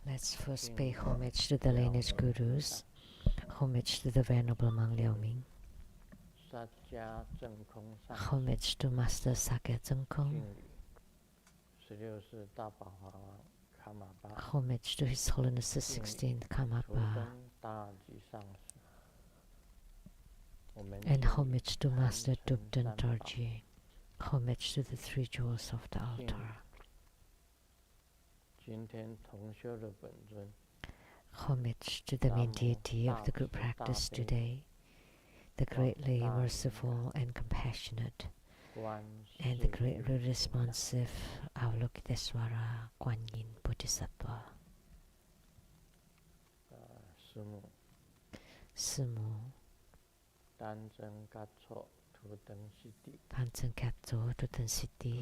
Let's first pay homage to the lineage gurus, homage to the Venerable Mang Liaoming, homage to Master Sakya Zengkong, homage to His Holiness the 16th Karmapa, and homage to Master Dubden Dorji, homage to the three jewels of the altar. Homage to the main deity of the group practice today, the greatly merciful and compassionate, and the greatly responsive Avalokitesvara Kuan Yin Bodhisattva. Sumu Panchen Katso Tuten Siddhi,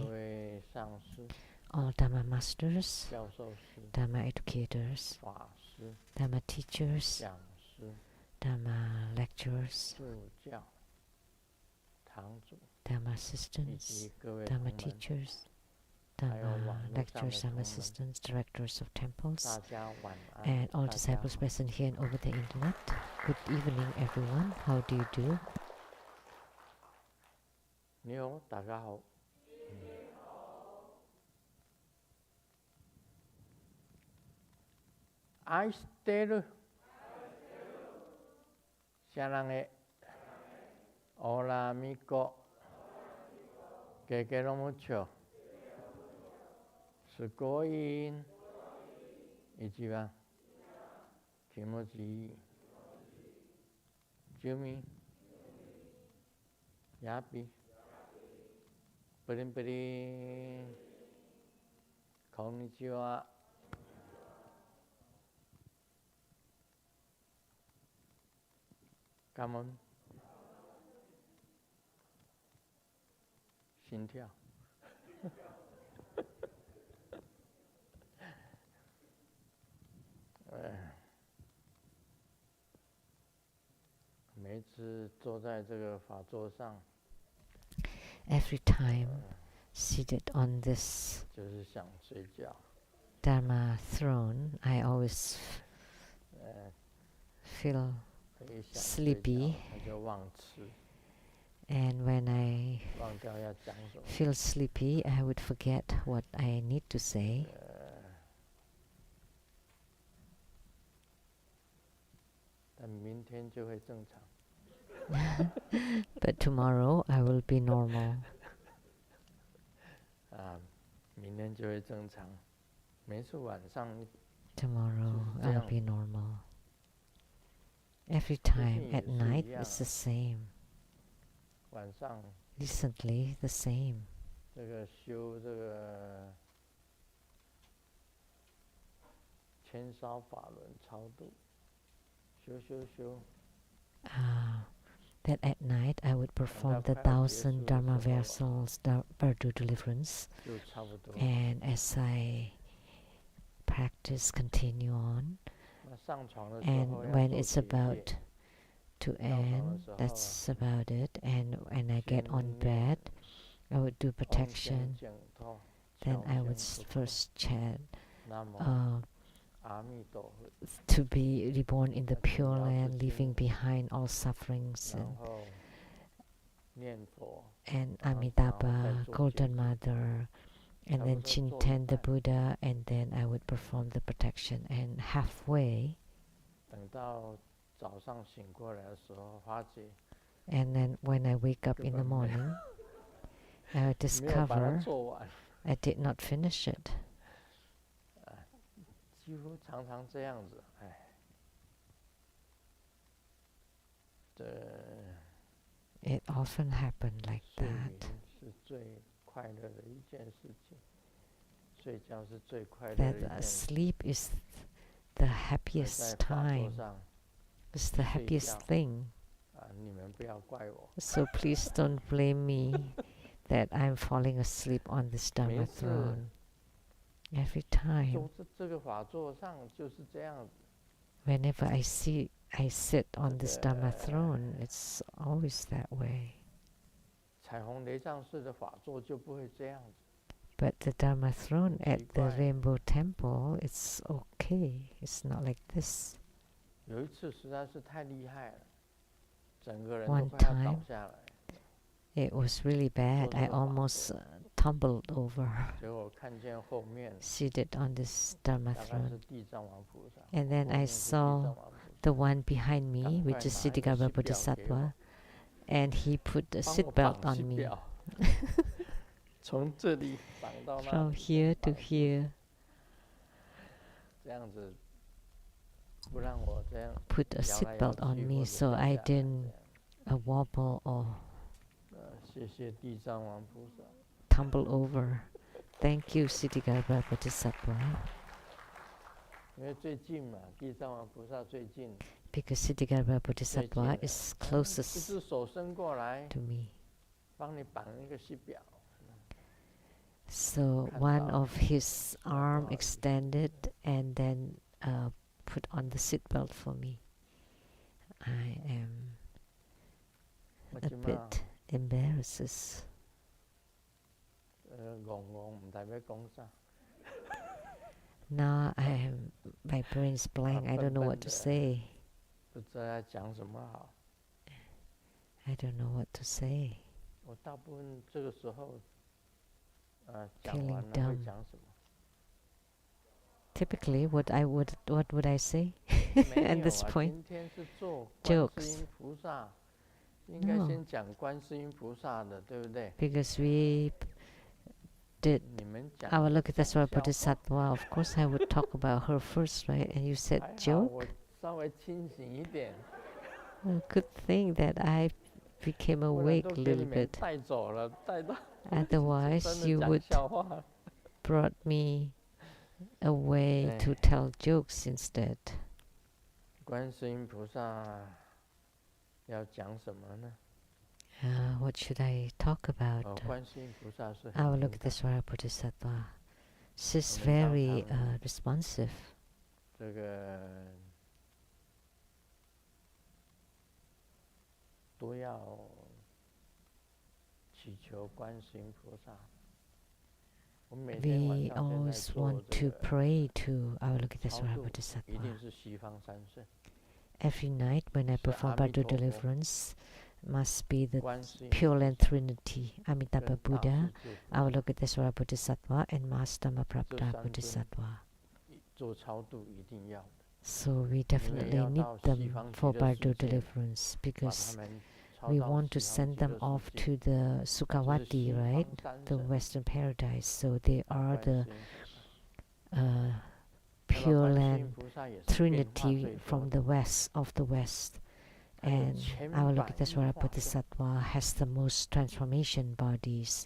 all Dhamma masters, Dhamma educators, Dhamma teachers, Dhamma lecturers, Dhamma assistants, Dhamma teachers, Dhamma lecturers, Dhamma assistants, directors of temples, and all disciples present here and over the internet. Good evening, everyone. How do you do? 你好，大家好。愛してる。シャランエ。オラミコ。ケケロムチョ。すごい。一番。気持ちいい。住民。やぴ。プリンプリン。こんにちは。Come on. 心跳。每一次坐在这个法座上。Every time seated on this Dharma throne, I always feel sleepy, and when I feel sleepy, I would forget what I need to say. But tomorrow I will be normal. Tomorrow I'll be normal. Every time at night it's the same. Recently the same. That at night I would perform the 1,000 Dharma vessels, Bardu deliverance, and as I practice, continue on, and when it's about to end, that's about it, and when I get on bed, I would do protection, then I would first chant, to be reborn in the Pure Land, leaving behind all sufferings, and Amitabha, Golden Mother, and then Chinten the Buddha, and then I would perform the protection, and halfway, and then when I wake up in the morning, I would discover I did not finish it. It often happened like that. That sleep is the happiest time. It's the happiest thing. So please don't blame me that I'm falling asleep on this Dharma throne. Every time, whenever I sit on this Dharma throne, it's always that way. But the Dharma throne 很 at 奇 the 怪， Rainbow Temple, it's okay. It's not like this. 有一次实在是太厉害了，整个人 One 都快要倒 time 下来， it was really bad. I 做这个法 almost 会， tumbled over, 结果看见后面 seated on this Dharma 大概是 throne. 地藏王菩萨， And 后 then I 面是地藏 saw 王菩 the 萨， one behind me, 赶 which 快 is 拿一个 Siddhikara 细表给我， Bodhisattva, and he put a 帮我 seatbelt 绑 on 细 me 表， 从这里绑到那 from 里， here 绑 to 住， here, 这样子不让我这样 put a 摇来摇 seatbelt on 去 me 或者 so 掉 I 下来这 didn't 样。 wobble or 谢谢地藏王菩萨， tumble over. Thank you, Siddhikara Bodhisattva, 因为最近嘛，地藏王菩萨最近， because Siddhikara 最近 Bodhisattva 了， is 一 closest 只手伸过来， to me. 帮你绑一个细表， So 看 one 到 of his 不好 arm 意思， extended and then put on the seatbelt for me. I am 我 a 即马 bit embarrassed. 戆戆，唔知要讲啥， Now my brain's blank. I don't know what to 笨笨的， say. 不知道要讲什么好。 I don't know what to say. 我大部分这个时候，讲 Feeling 完了会 dumb. 讲什么？ Typically, what would I say 没 at 有 this 啊， point? 今天是做观世 Jokes. 音菩萨，应该 No, 先讲观世音菩萨的，对不对？ because we did 你们讲 our 的 Lokitesvara 笑话， Bodhisattva. Of course, I would talk about her first, right? And you said 还好 joke. 我稍微清醒一点， Good thing that I became 不然 awake 都 a 给你 little 们 bit. 带走了，带到 Otherwise, 真的 you 讲 would 笑话。 brought me away 哎 to tell jokes instead. 观世音菩萨要讲什么呢？ What should I talk about? 观世音菩萨是 Our 很平 Lokitesvara Bodhisattva. She's 我们常 very 常 responsive. 这个都要祈求观世音菩萨。我们每天晚 We 上现在 always 做 want 这 to 个 pray to our 超 Lokitesvara 度，一 Bodhisattva. 定是西方三圣， Every night when I 是 perform 阿弥 Bardo 陀佛、 deliverance, must be the 观世音 Pure 菩 Land 萨 Trinity, Amitabha 跟大 Buddha, 势至菩 our 萨 Lokitesvara Bodhisattva, and Master 这 Mahaprabhupada 三尊 Bodhisattva. 做超度一定要的， So we 因为 definitely 要 need 到西 them 方极 for 乐世 Bardo 界， deliverance 把 because 他们超 we 到 want to 西方 send 极 them 乐 off 世界。 to the 这是 Sukhavati, 西 right? 方三 The 圣， Western Paradise. So they 大 are 观 the 世音菩萨。 uh, 那么 Pure 观世 Land 音菩萨也是变化 Trinity 最多 from 的， the West of the West. 还有 And 千 our 百亿 Lokitesvara 化身， Bodhisattva has the most transformation bodies,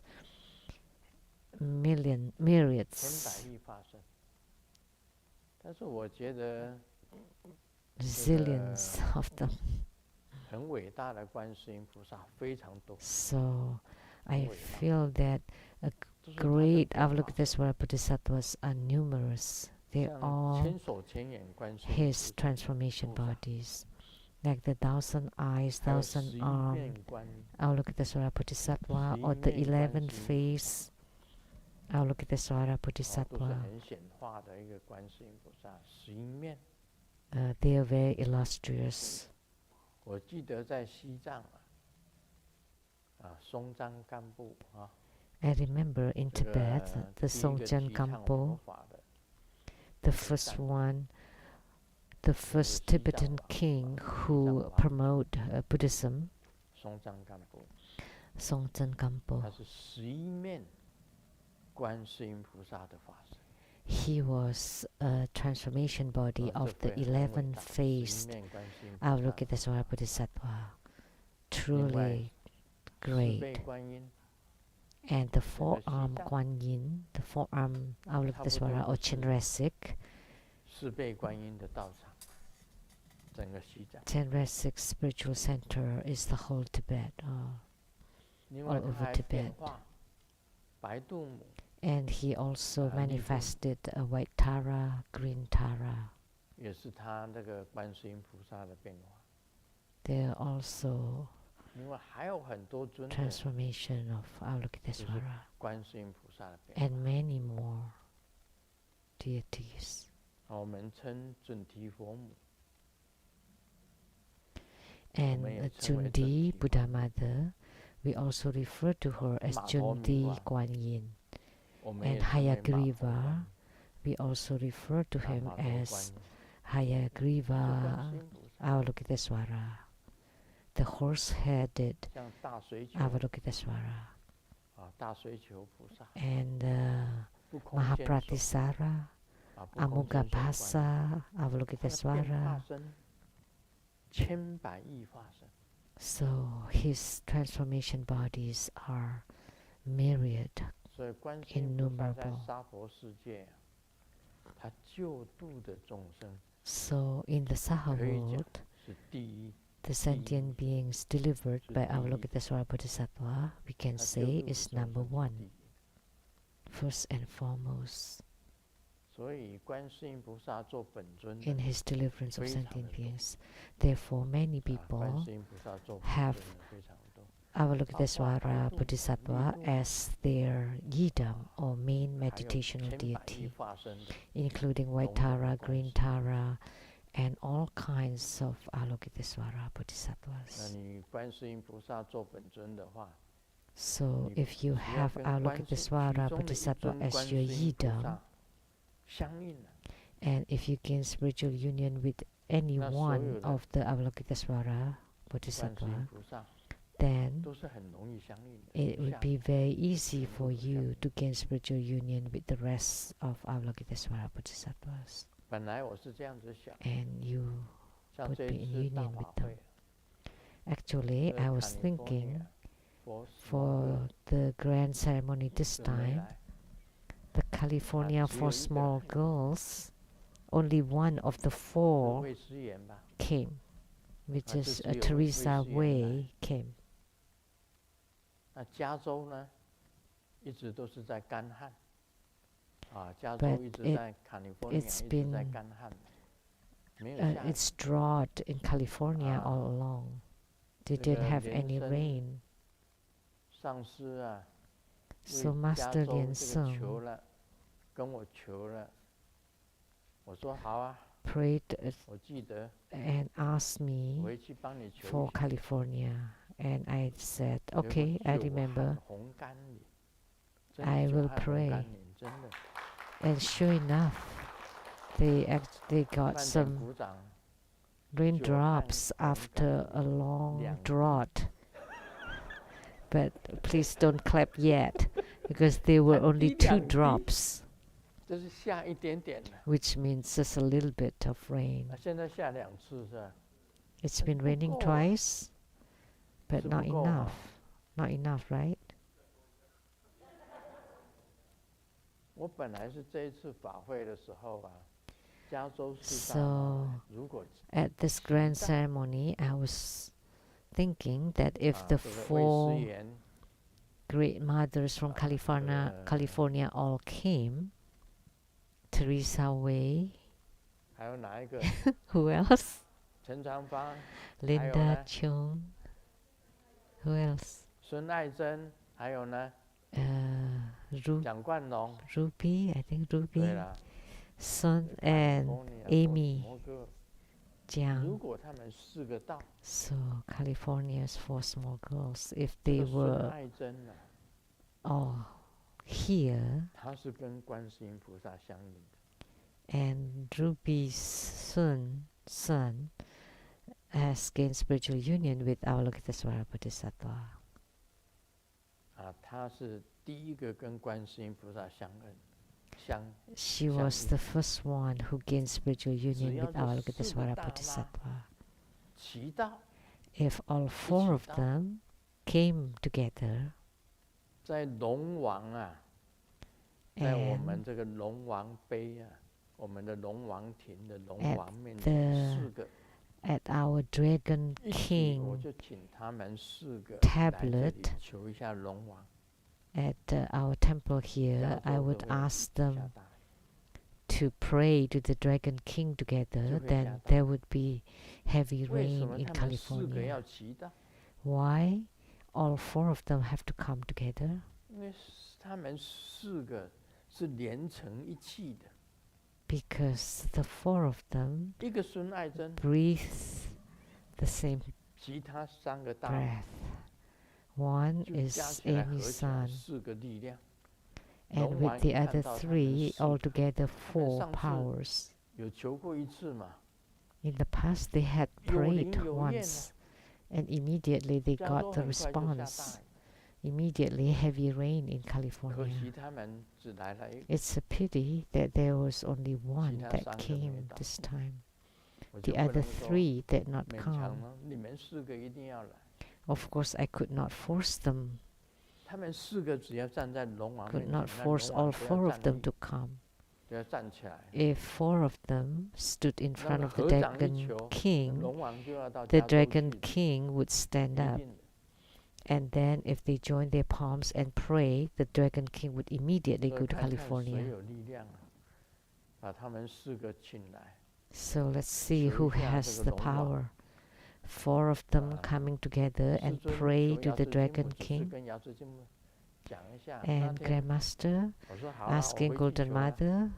千 myriads, 百亿化身。但是我觉得 zillions of them. 很伟大的观世音菩萨非常多， So I 很伟大， feel that 都是他的 great 变化。 Avalokitesvara Bodhisattvas are numerous. They're 像 all 千手千眼观世音 his 菩萨， transformation 菩萨 bodies, like the 1,000 eyes, 还有 1,000 11 arms, 面观， Avalokitesvara Bodhisattva, or the 11面观 11 世音， face Avalokitesvara 都是 Bodhisattva. 很显化的一个观世音菩萨，11面。 They are very illustrious. 我记得在西藏松赞干布I remember in 这个 Tibet, the 第一个 Songtsen 提倡佛 Gampo, 法的 the first one, the first Tibetan king who promote Buddhism, 松赞干布， Songtsen Gampo. 他是11面观世音菩萨的法身， He was a transformation body 这 of the 非常伟 11大，11 faced 面观世音菩萨， Avalokitesvara Bodhisattva. 另外 Truly 四倍 great. 观音， And the 西 four-arm 藏 Guan Yin, the four-arm Avalokitesvara or 是 Chenrezig, 四倍观音的道场，整个西藏。 Chenrezig spiritual center is the whole Tibet. 另外 all 他 over 还 Tibet 变化白度母， And he also 立度 manifested a white Tara, green Tara. 也是他那个观世音菩萨的变化。 There are also transformation of Avalokitesvara 观世音菩萨的变 and many more deities. 我们称准提佛母， And Jundi Buddha Mother, we also refer to her as Jundi Guan Yin. 我们也 And 称为马头 Hayagriva, we also refer to 大 him 马头观 as 音， Hayagriva 是观世音菩萨， Avalokitesvara, the horse-headed 像大水球 Avalokitesvara, 大水球菩萨， and 不空见手 Mahapratisara, 不空见手观音， Amugapasa 它的变化 Avalokitesvara. 身，千百亿化身， So his transformation bodies are myriad. 所以观世音菩萨在 Innumerable. 娑婆世界，他救度的众生 So in the Saha 可以讲 world, 是第一， the sentient beings delivered by Avalokitesvara Bodhisattva, we can 他救 say 度的 is 众 number 生是 one, 第一。 first and foremost, 所以观世音菩萨做本尊的 in his deliverance of 非常的 sentient 多， beings. Therefore, many 观 people 世音菩萨做本 have 尊的非常多。 Avalokitesvara Bodhisattva as their yidam or main 还有 meditational 千百亿 deity, 化身的， including White Tara, Green Tara, and all kinds of Avalokitesvara 那 Bodhisattvas. 你观世音菩萨做本尊的话， So 你 if you 只要 have 跟观世其 Avalokitesvara 中的一 Bodhisattva 尊 as 观 your 世音菩 yidam, 萨相应了， and if you gain spiritual union with any 那所 one 有的 of the Avalokitesvara 观世音 Bodhisattva, 菩萨 then 都是很容易相应的。 it 相 would be very easy for you to gain spiritual union with the rest of Avalokitesvara Bodhisattvas, 本来我是这样子想， and you 像 would 这 be 一 in 次大 union 法 with them. 会， Actually, 这 I was California thinking for for the grand ceremony this 姊妹 time, 来， the California 只有 for 一个 small 人 girls, only one of the 智 four 慧师言吧， came, which 就 is 只有 Teresa 慧师言 Wei came. 那加州呢，一直都是在干旱，加 But 州一直 it- 在 California 一 it's 直 been 在干旱，没有下雨。 It's drought in California Ah. all along. They 这 didn't 个 have 连 any 生 rain. 上师啊， So 为加 Master 州 Lian 这个求 Seng 了，跟我求了，我说好啊， prayed 我记得 and asked 我 me 回去帮你求 for 一下。 California, and I said, 结果 okay, I 久旱 remember. 红甘霖，真的 I 久 will 旱红 pray. 甘霖，真的。 And sure enough, they got 慢点 some 鼓掌， raindrops after a long Liang. drought. But please don't clap yet, because there were only 很低 two 两滴。 drops, 这是下一点点的， which means just a little bit of rain. 现在下2次是吧？ It's been 不 raining 够啊， twice, but 是 not 不够啊。 enough. Not enough, right? 我本来是这一次法会的时候啊，加州四大 So 王如果 at this grand ceremony, I was thinking that if the 这个慧师 four 言 great mothers from the- California all came, Teresa Wei, 还有哪一个 who else? 陈长芳、 Linda 呢 Chung, who else? 孙爱珍，还有呢 Ru- 蒋冠龙， Ruby, I think 对 Ruby, 啦 Sun and Amy 摩哥，如 Jiang. 果他们4个到， So California's four small girls, if 这 they 个孙 were 爱珍啊， all here, 她是跟观世音菩萨相应的， and Ruby's son has gained spiritual union with Avalokitesvara Bodhisattva. 她是第一个跟观世音菩萨相应。 She was the first one who gained spiritual union with 只要这4个 Avalokitesvara 大妈 Bodhisattva. 齐到， If all four of 一起到。 them came together 在龙王啊，在我们 and 这个龙王碑啊，我们的龙王庭的龙 At 王面 the 前，4个 at our Dragon 一起，我 King 就请他们4个来 tablet 这里求一下龙王。 at our temple here, 加 I 州 would 都会 ask 下 them 大雨， to pray to the Dragon King together, 就会 then 下大 there would be heavy 为什 rain 么 in 他们4个 California. 要齐到？ Why all four of them have to come together? 因为他们四个是连成一气的。 Because the four of them 一个孙爱珍 breathe the same 其他三个大 breath. One 就加 is 起来 Amy 合起来 Sun, 四个力量。 and 龙 with 王 the 一看 other 到他们 three, 四个 altogether 他们 four 上次 powers. 有求过一次嘛， In the past, they had 有 prayed 灵有验 once, and immediately they 这样 got 说 the 很快就下 response. 大雨。 Immediately, heavy rain in 可 California. 惜他们只来了一个， It's a pity that there was only one 其他 that 三个没 came 到。 this time. 我就 The 不 other 能说 three did not 勉强 come. 了，你们四个一定要来。 Of course, I could not force them, 他们四个只要站在龙王 could 面 not 前，那 force 龙王 all 都 four 要 of 站 them 立， to come. 都要站起来。 If four of them stood in 那 front 个 of the 合掌一 Dragon 求， King, 龙王就要到 the 加州 Dragon 去， King would 一 stand up. 定的。 And then if they joined their palms and pray, the Dragon King would immediately 所 go 以 to 看看谁 California. 有力量啊，把他们四个请来， So let's see 求 who 一下 has 这个 the 龙王。 power. Four of them 啊 coming together 师 and 尊 pray 求 to 瑶 the 池金母 Dragon 只是 King. 跟瑶池金母讲一下，那 And 天 Grandmaster 我说好了，我 asking 回去 Golden 求啊， Mother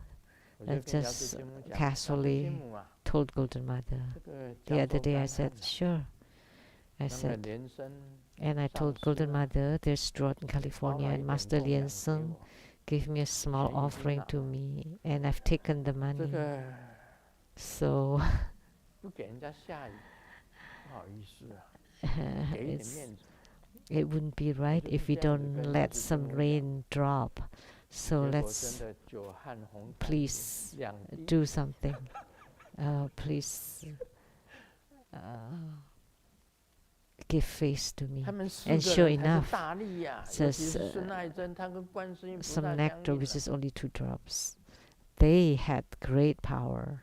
我就跟瑶池 just 金母讲，瑶池金 casually 母啊， told Golden Mother. 这个 The 加 other 州 day I 干 said, 旱啊， sure. I 那个 said, 连生 and I 上 told 师 Golden 啊， Mother there's drought in 包 California 来一 and 点 Master 供 Lien 养给 Seng 我， gave me a small 钱已经 offering 拿 to 了， me, and I've taken the 这 money. 个 So 不给人家下雨，不好意思啊，给一点 it's, 面子。 it wouldn't be 我 right 就 if 是 we 这样子 don't 跟瑶 let 池金 some 母讲， rain drop. So 结果真 let's 的久旱红毯 please 两滴， do something. Please give face to me. 他们四 And 个 sure 人才 enough, 是大力呀，尤 says 其是孙爱珍，他跟观世音菩 some 萨相 nectar, 应 which 了。 is only 2 drops. They had great power.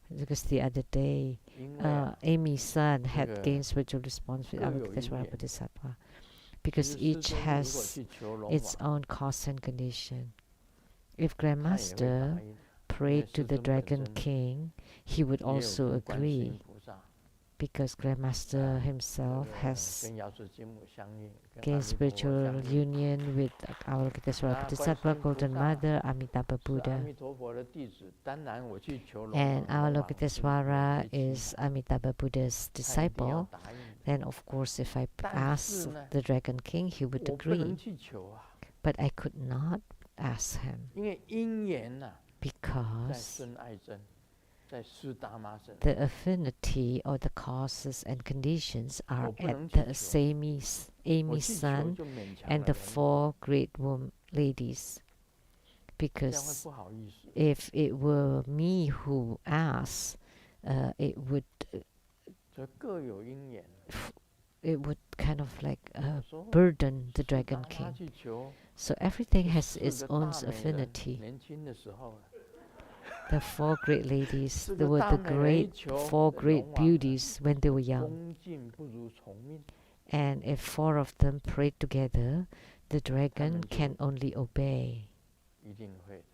Because the other day, 因为啊 Amy's son 这 had 个 gained spiritual response with 各有因 Avalokiteshvara 缘， Bodhisattva. 其 Because 实师 each 尊如果 has 去求龙 its 王， own cause and condition. If 他也会 Grandmaster 答应，因为 prayed to 师 the 尊本 Dragon 身 King, he would 也有 also 跟观世音 agree. 菩萨， Because Grandmaster 这 himself 个 has 跟瑶池金母相应，跟阿 gained 弥陀佛 spiritual 相应。 union with Avalokiteshvara 那观世 Bodhisattva, 音菩 Golden 萨 Mother, Amitabha 是阿 Buddha. 弥陀佛的弟子，当然我去求龙 And 王，龙王是没 Avalokiteshvara 有提 is 起来， Amitabha Buddha's 他一定要 disciple. 答应的。 Then of course if I 但 ask 是呢， the Dragon King, he would 我不能 agree. 去求啊， But I could not ask him 因为因缘呐，在 because 孙爱珍，在四大妈身 the 上， affinity or the causes and conditions are 我不能 at 去 the 求， Amy's 我 Amy's 去求 son 就勉强 and 了 the 人了， 4 great ladies. 这样会 Because 不好意思。 if it were me who asked, it would 这各有因缘。 it would kind of like 我说 burden the 四大 Dragon 妈 King. 去求， So everything 这 has 四 its 个 own 大美人 affinity. 年轻的时候， The 4 great ladies, 四 they 个 were 大 the 美人一 great 求 4 great 龙王啊， beauties when they were young. 恭敬不如从命， And if 4 of them prayed together, the 他 dragon 们就 can only obey. 一定会的。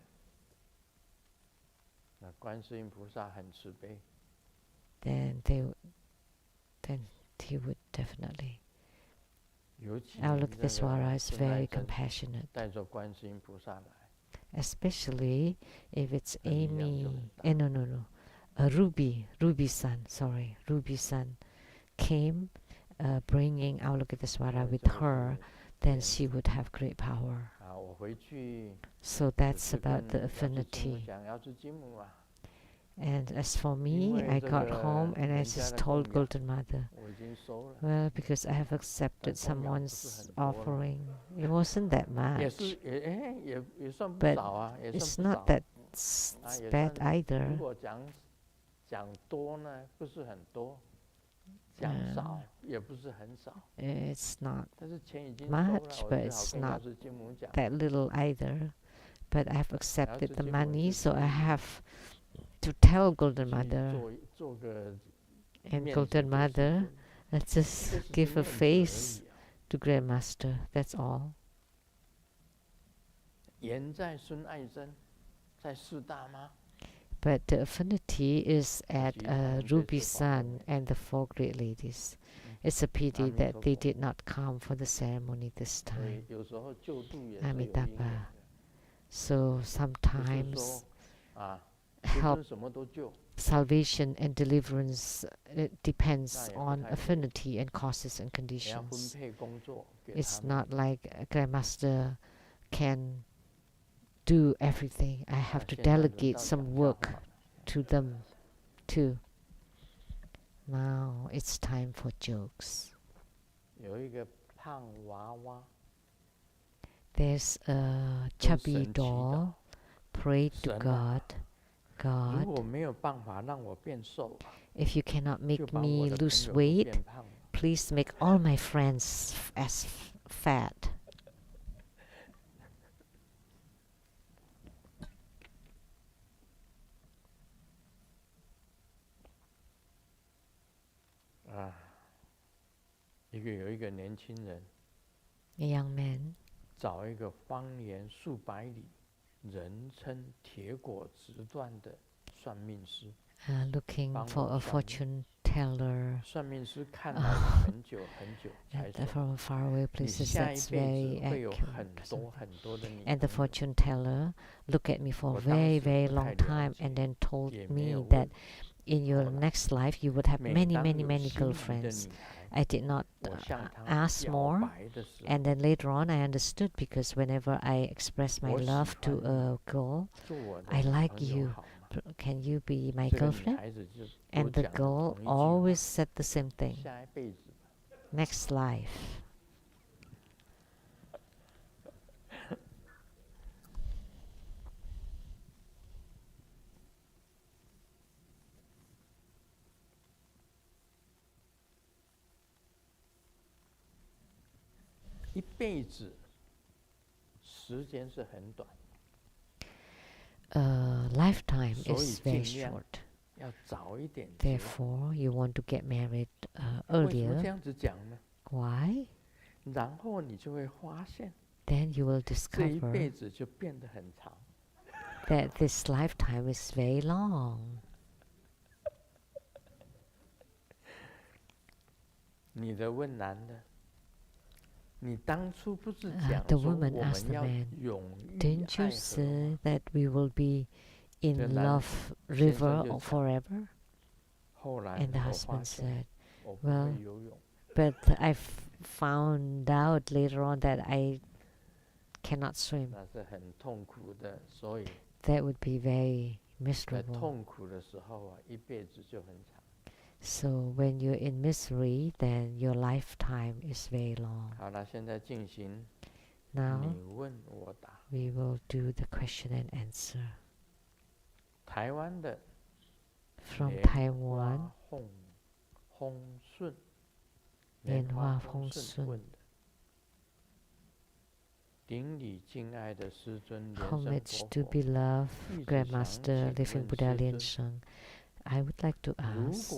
那观世音菩萨很慈悲， Then he would definitely. 尤其那个 Avalokiteshvara is 孙爱 very 珍 compassionate, 带着观世音菩萨来， especially if it's 那力量就 Amy. 很大。 No. Ruby son. Sorry, Ruby son came, bringing Avalokiteshvara 因为 with 这个 her. 是 Then 缘 she would have great power. 啊，我回去 So 只 that's 是 about 跟 the 瑶池金母 affinity. 讲，瑶池金母啊， And as for 因 me, 为 I 这 got 个 home and I 人家 just 的 told 供养 Golden Mother, 我已经收了， well, because I have 但 accepted 供养不是 someone's 很多了， offering. It wasn't that 也 much, 是也算不 but 少啊，也 it's 算不 not 少。 that 啊，也 bad 算，如 either. 果讲多呢，不是很多；讲嗯少也不是很少。 It's not 但是钱已经收了， much, 我 but 只 it's 好跟瑶 not 池金母讲， that little either. But I've 瑶 accepted 池 the 金母 money, 就 so I 去 have to tell Golden 去 Mother. 做个 And 面子 Golden 给师 Mother 尊， just 这只是 give a 面子而 face 已啊。 to Grandmaster. That's all. 缘在孙爱珍，在四大妈， But the affinity is at 其他人被 Ruby 受保护 Sun and the 4 great ladies. It's a pity that they did not come for the ceremony this time. Amitabha. So sometimes help, salvation and deliverance, it depends on affinity and causes and conditions. It's not like Grandmaster can do everything. I have to delegate some work to them too. Now it's time for jokes. There's a chubby doll prayed to God, God, if you cannot make me lose weight, please make all my friends as fat. A young man looking for a fortune teller from far away places that's very accurate. And the fortune teller looked at me for a very, very long time and then told me that in your next life you would have many, many, many girlfriends. I did not ask more, and then later on I understood, because whenever I express my love to a girl, I like you, can you be my girlfriend? And the girl always said the same thing, next life. Lifetime is very short. Therefore, you want to get married earlier. Why? Then you will discover that this lifetime is very long. The woman asked the man, didn't you say that we will be in love river forever? And the husband said, well, but I found out later on that I cannot swim. That would be very miserable. So when you're in misery, then your lifetime is very long. Now we will do the question and answer. From Taiwan, Lianhua Hong Sun. Homage to beloved Grandmaster Living Buddha Lien Sheng. I would like to ask,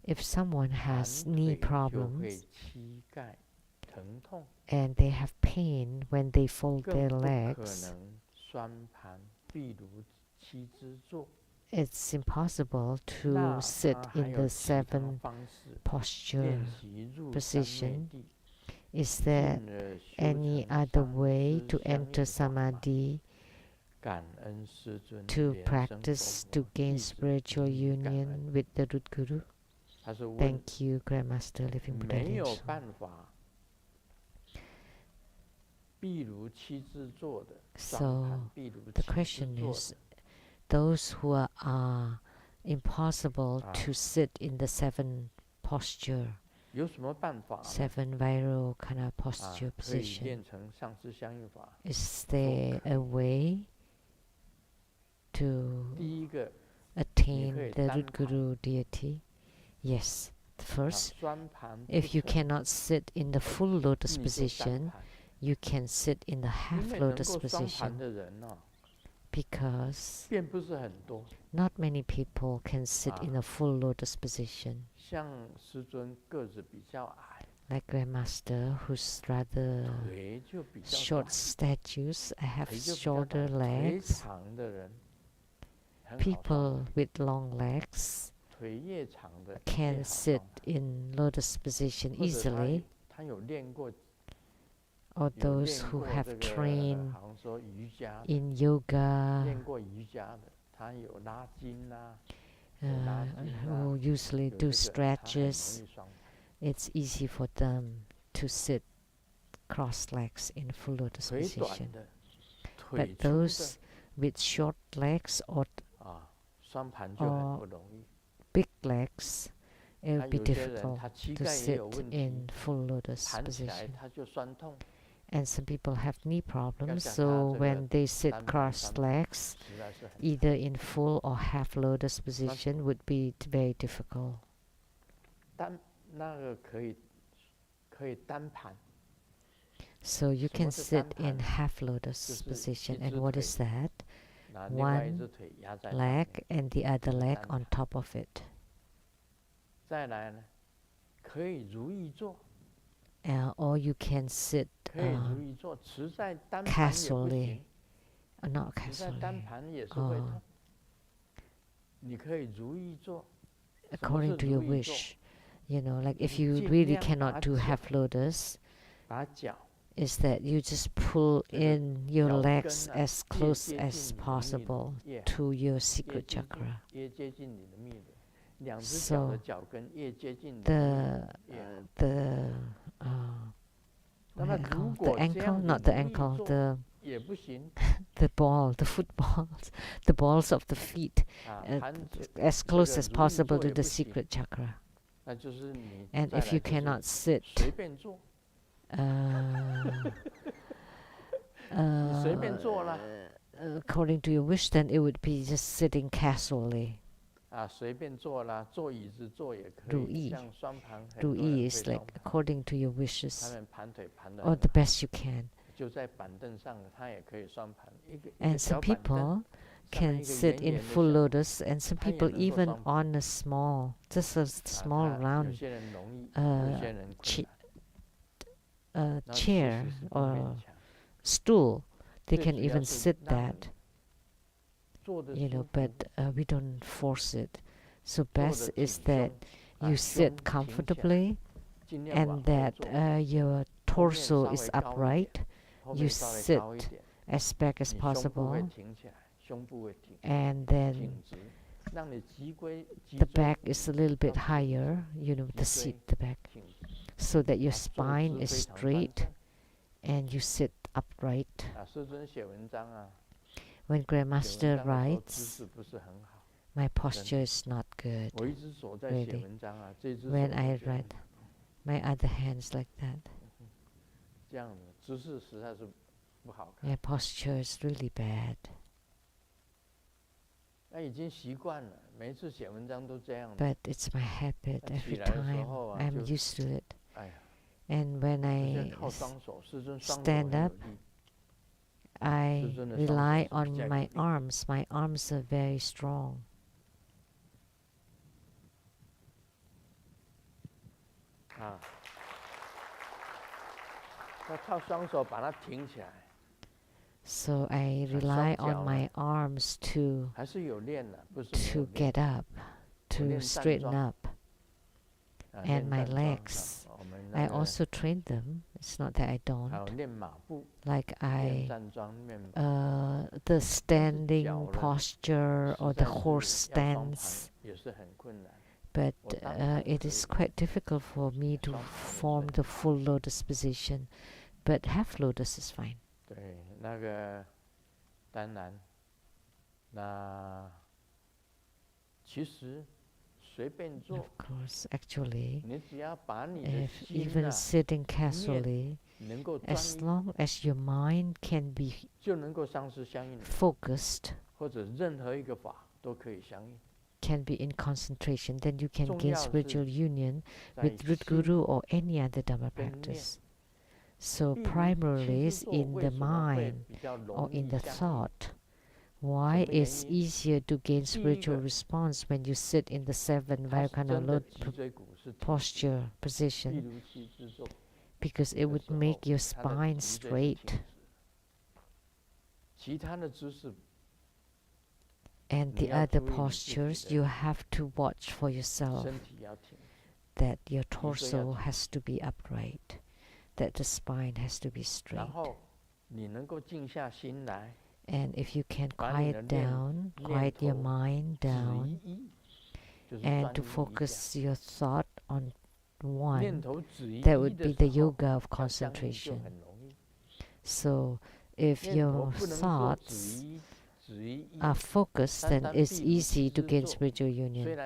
if someone has knee problems and they have pain when they fold their legs, it's impossible to sit in the 7 posture position. Is there any other way to enter samadhi to practice to gain spiritual union with the root guru? Thank you, Grandmaster Living Buddha Lien Sheng. So the question is, those who are impossible to sit in the 7 posture, 7 viral kind of posture position, is there a way to attain the root guru deity? Yes. First, if you cannot sit in the full lotus position, you can sit in the half lotus position, because not many people can sit in a full lotus position. Like Grandmaster, who's rather short statues, I have shorter legs. People with long legs can sit in lotus position easily, or those who have trained in yoga, who usually do stretches, it's easy for them to sit cross legs in full lotus position. But those with short legs or big legs, it will be difficult to sit in full lotus position. And some people have knee problems, so when they sit cross legs, either in full or half lotus position would be very difficult. So you can sit in half lotus position, and what is that? One leg and the other leg on top of it. Or you can sit casually, not casually, according to your wish. You know, like if you really cannot do half lotus, is that you just pull in your legs as close as possible to your secret chakra. So the ankle, not the ankle, the ball, the footballs, the balls of the feet, as close as possible to the secret chakra. And if you cannot sit according to your wish, then it would be just sitting casually. Lu-Yi is like according to your wishes, or the best you can. And some people can sit in full lotus, and some people even on a small, just a small round chair or stool. They can even sit that, you know, but we don't force it. So best is that you sit comfortably and that your torso is upright. You sit as back as possible, and then the back is a little bit higher, you know, the seat, the back, so that your spine is straight and you sit upright. When Grandmaster writes, my posture is not good, really. When I write, my other hand's like that. My posture is really bad. But it's my habit every time. I'm used to it. And when I stand up, I rely on my arms. My arms are very strong. So I rely on my arms to get up, to straighten up. And my legs, I also train them. It's not that I don't. Like the standing posture or the horse stance. But it is quite difficult for me to form the full lotus position. But half lotus is fine. Of course, actually, if even sitting casually, as long as your mind can be focused, can be in concentration, then you can gain spiritual union with Root Guru or any other Dhamma practice. So primarily is in the mind or in the thought. Why it's easier to gain spiritual response when you sit in the 7 Vajrayana lotus posture position? Because it would make your spine straight. And the other postures, you have to watch for yourself that your torso has to be upright, that the spine has to be straight. And if you can quiet down, quiet your mind down, and to focus your thought on one, that would be the yoga of concentration. So if your thoughts are focused, then it's easy to gain spiritual union.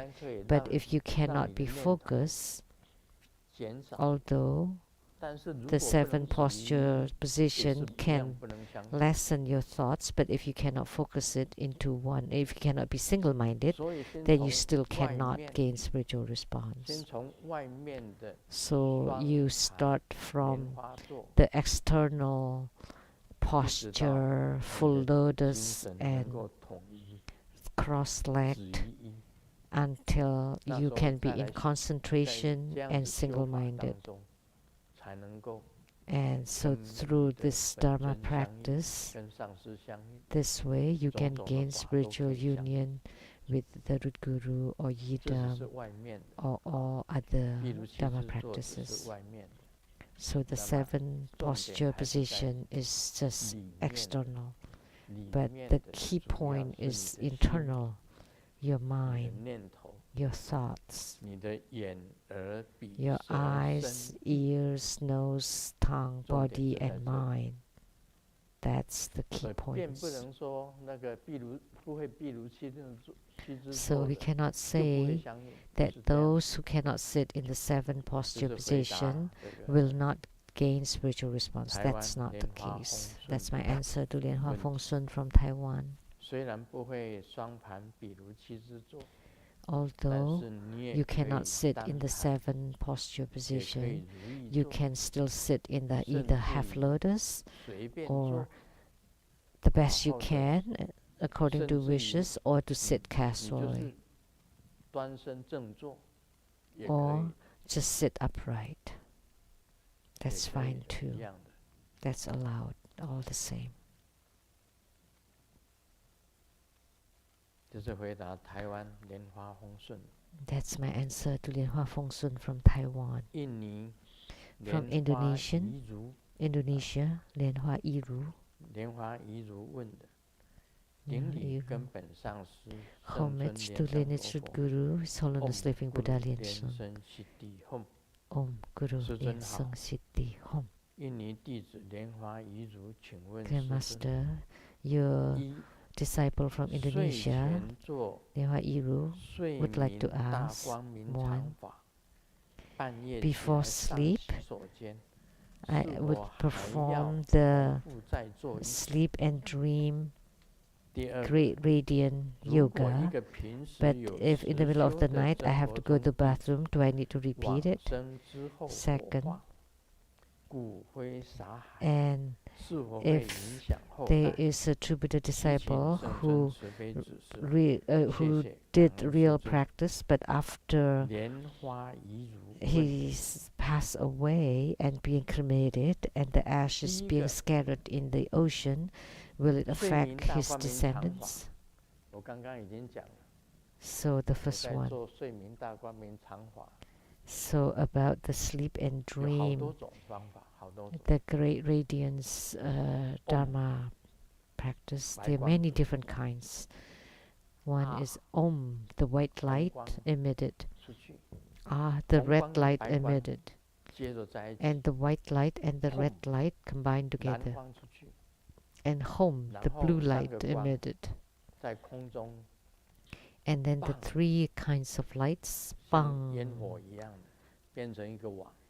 But if you cannot be focused, although the 7 posture position can lessen your thoughts, but if you cannot focus it into one, if you cannot be single-minded, then you still cannot gain spiritual response. So you start from the external posture, full lotus and cross-legged, until you can be in concentration and single-minded. And so through this Dharma practice, this way you can gain spiritual union with the root guru or yidam or all other Dharma practices. So the 7 posture position is just external, but the key point is internal, your mind, your thoughts, your eyes, ears, nose, tongue, body, and mind. That's the key points. So we cannot say that those who cannot sit in the 7 posture position will not gain spiritual response. That's not the case. That's my answer to Lian Hua Feng Sun from Taiwan. Although you cannot sit in the 7 posture position, you can still sit in the either half lotus or the best you can according to wishes, or to sit casually, or just sit upright. That's fine too. That's allowed, all the same. That's my answer to Lian Hua Feng Sun from Taiwan. From Indonesia, Lian Hua Yiru. Homage to lineage root Guru, His Holiness Living Buddha Lien Sung. Om Guru Lien Sung Siddhi Hom. Dear Master, your disciple from Indonesia, Lien Hua Yiru, would like to ask one. Before sleep, I would perform the sleep and dream great radiant yoga, but if in the middle of the night I have to go to the bathroom, do I need to repeat it? Second, and if there is a true Buddha disciple who did real practice, but after he's passed away and being cremated and the ashes being scattered in the ocean, will it affect his descendants? So the first one. So about the sleep and dream, the great radiance Dharma practice, there are many different kinds. One is Om, the white light emitted. The red light emitted. And the white light and the red light combined together. And Hom, the blue light emitted. And then the 3 kinds of lights, bang,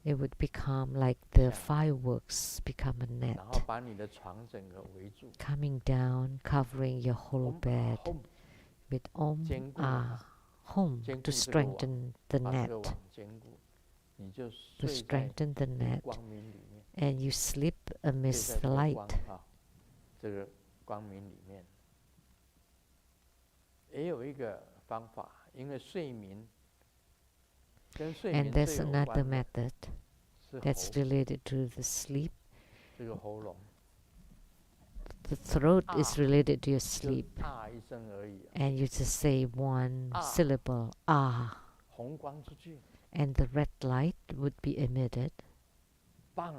it would become like the fireworks, become a net, coming down, covering your whole bed with Om, Hom, to strengthen the net, to strengthen the net, and you sleep amidst the light. And there's another method that's related to the sleep. The throat is related to your sleep, 一声而已 and you just say one syllable, ah, 红光出去 and the red light would be emitted, 棒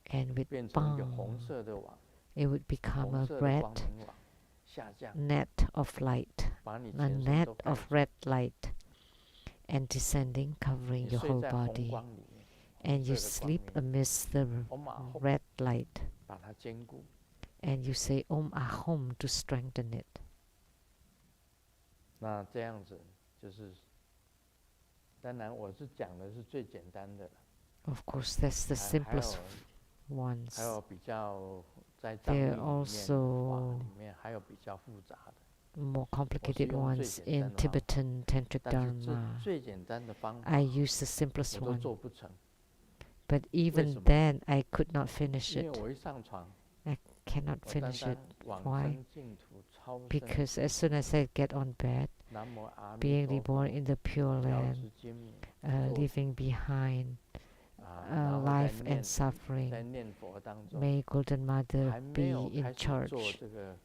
and with 变成一个 bang, 红色的网 it would become 红 a 色的 red 光明网下降 net of light, 把你 a 全身 net 都盖 of 住 red light, and descending, 你 covering your 睡 whole 在红 body, 光里面 and 红 you 色的光 sleep 明 amidst the red light, 把它坚固 and you say Om Ahom to strengthen it. 那这样子就是当然我是讲的是最简单的 Of course, that's the 还 simplest 有 ones. 还有比较在藏 There 历 are 里面法 also 里面还有比较复杂的 more complicated 我是用最 ones 简单 in 的方法 Tibetan Tantric 但是这 Dharma. 最简单的方法 I use the simplest 我都 one, 做不成 but 为 even 什么 then I could not finish 因为 it. 我一上床 Cannot 我单 finish 单 it. 往 Why? 生净土超生 Because as soon as I get on bed, 南无阿弥 being 陀佛 reborn in the Pure 了 Land, 知经明 leaving behind 然后 life 在 and suffering, 念佛当中 may Golden Mother 还没 be 有 in 开始做 charge. 这个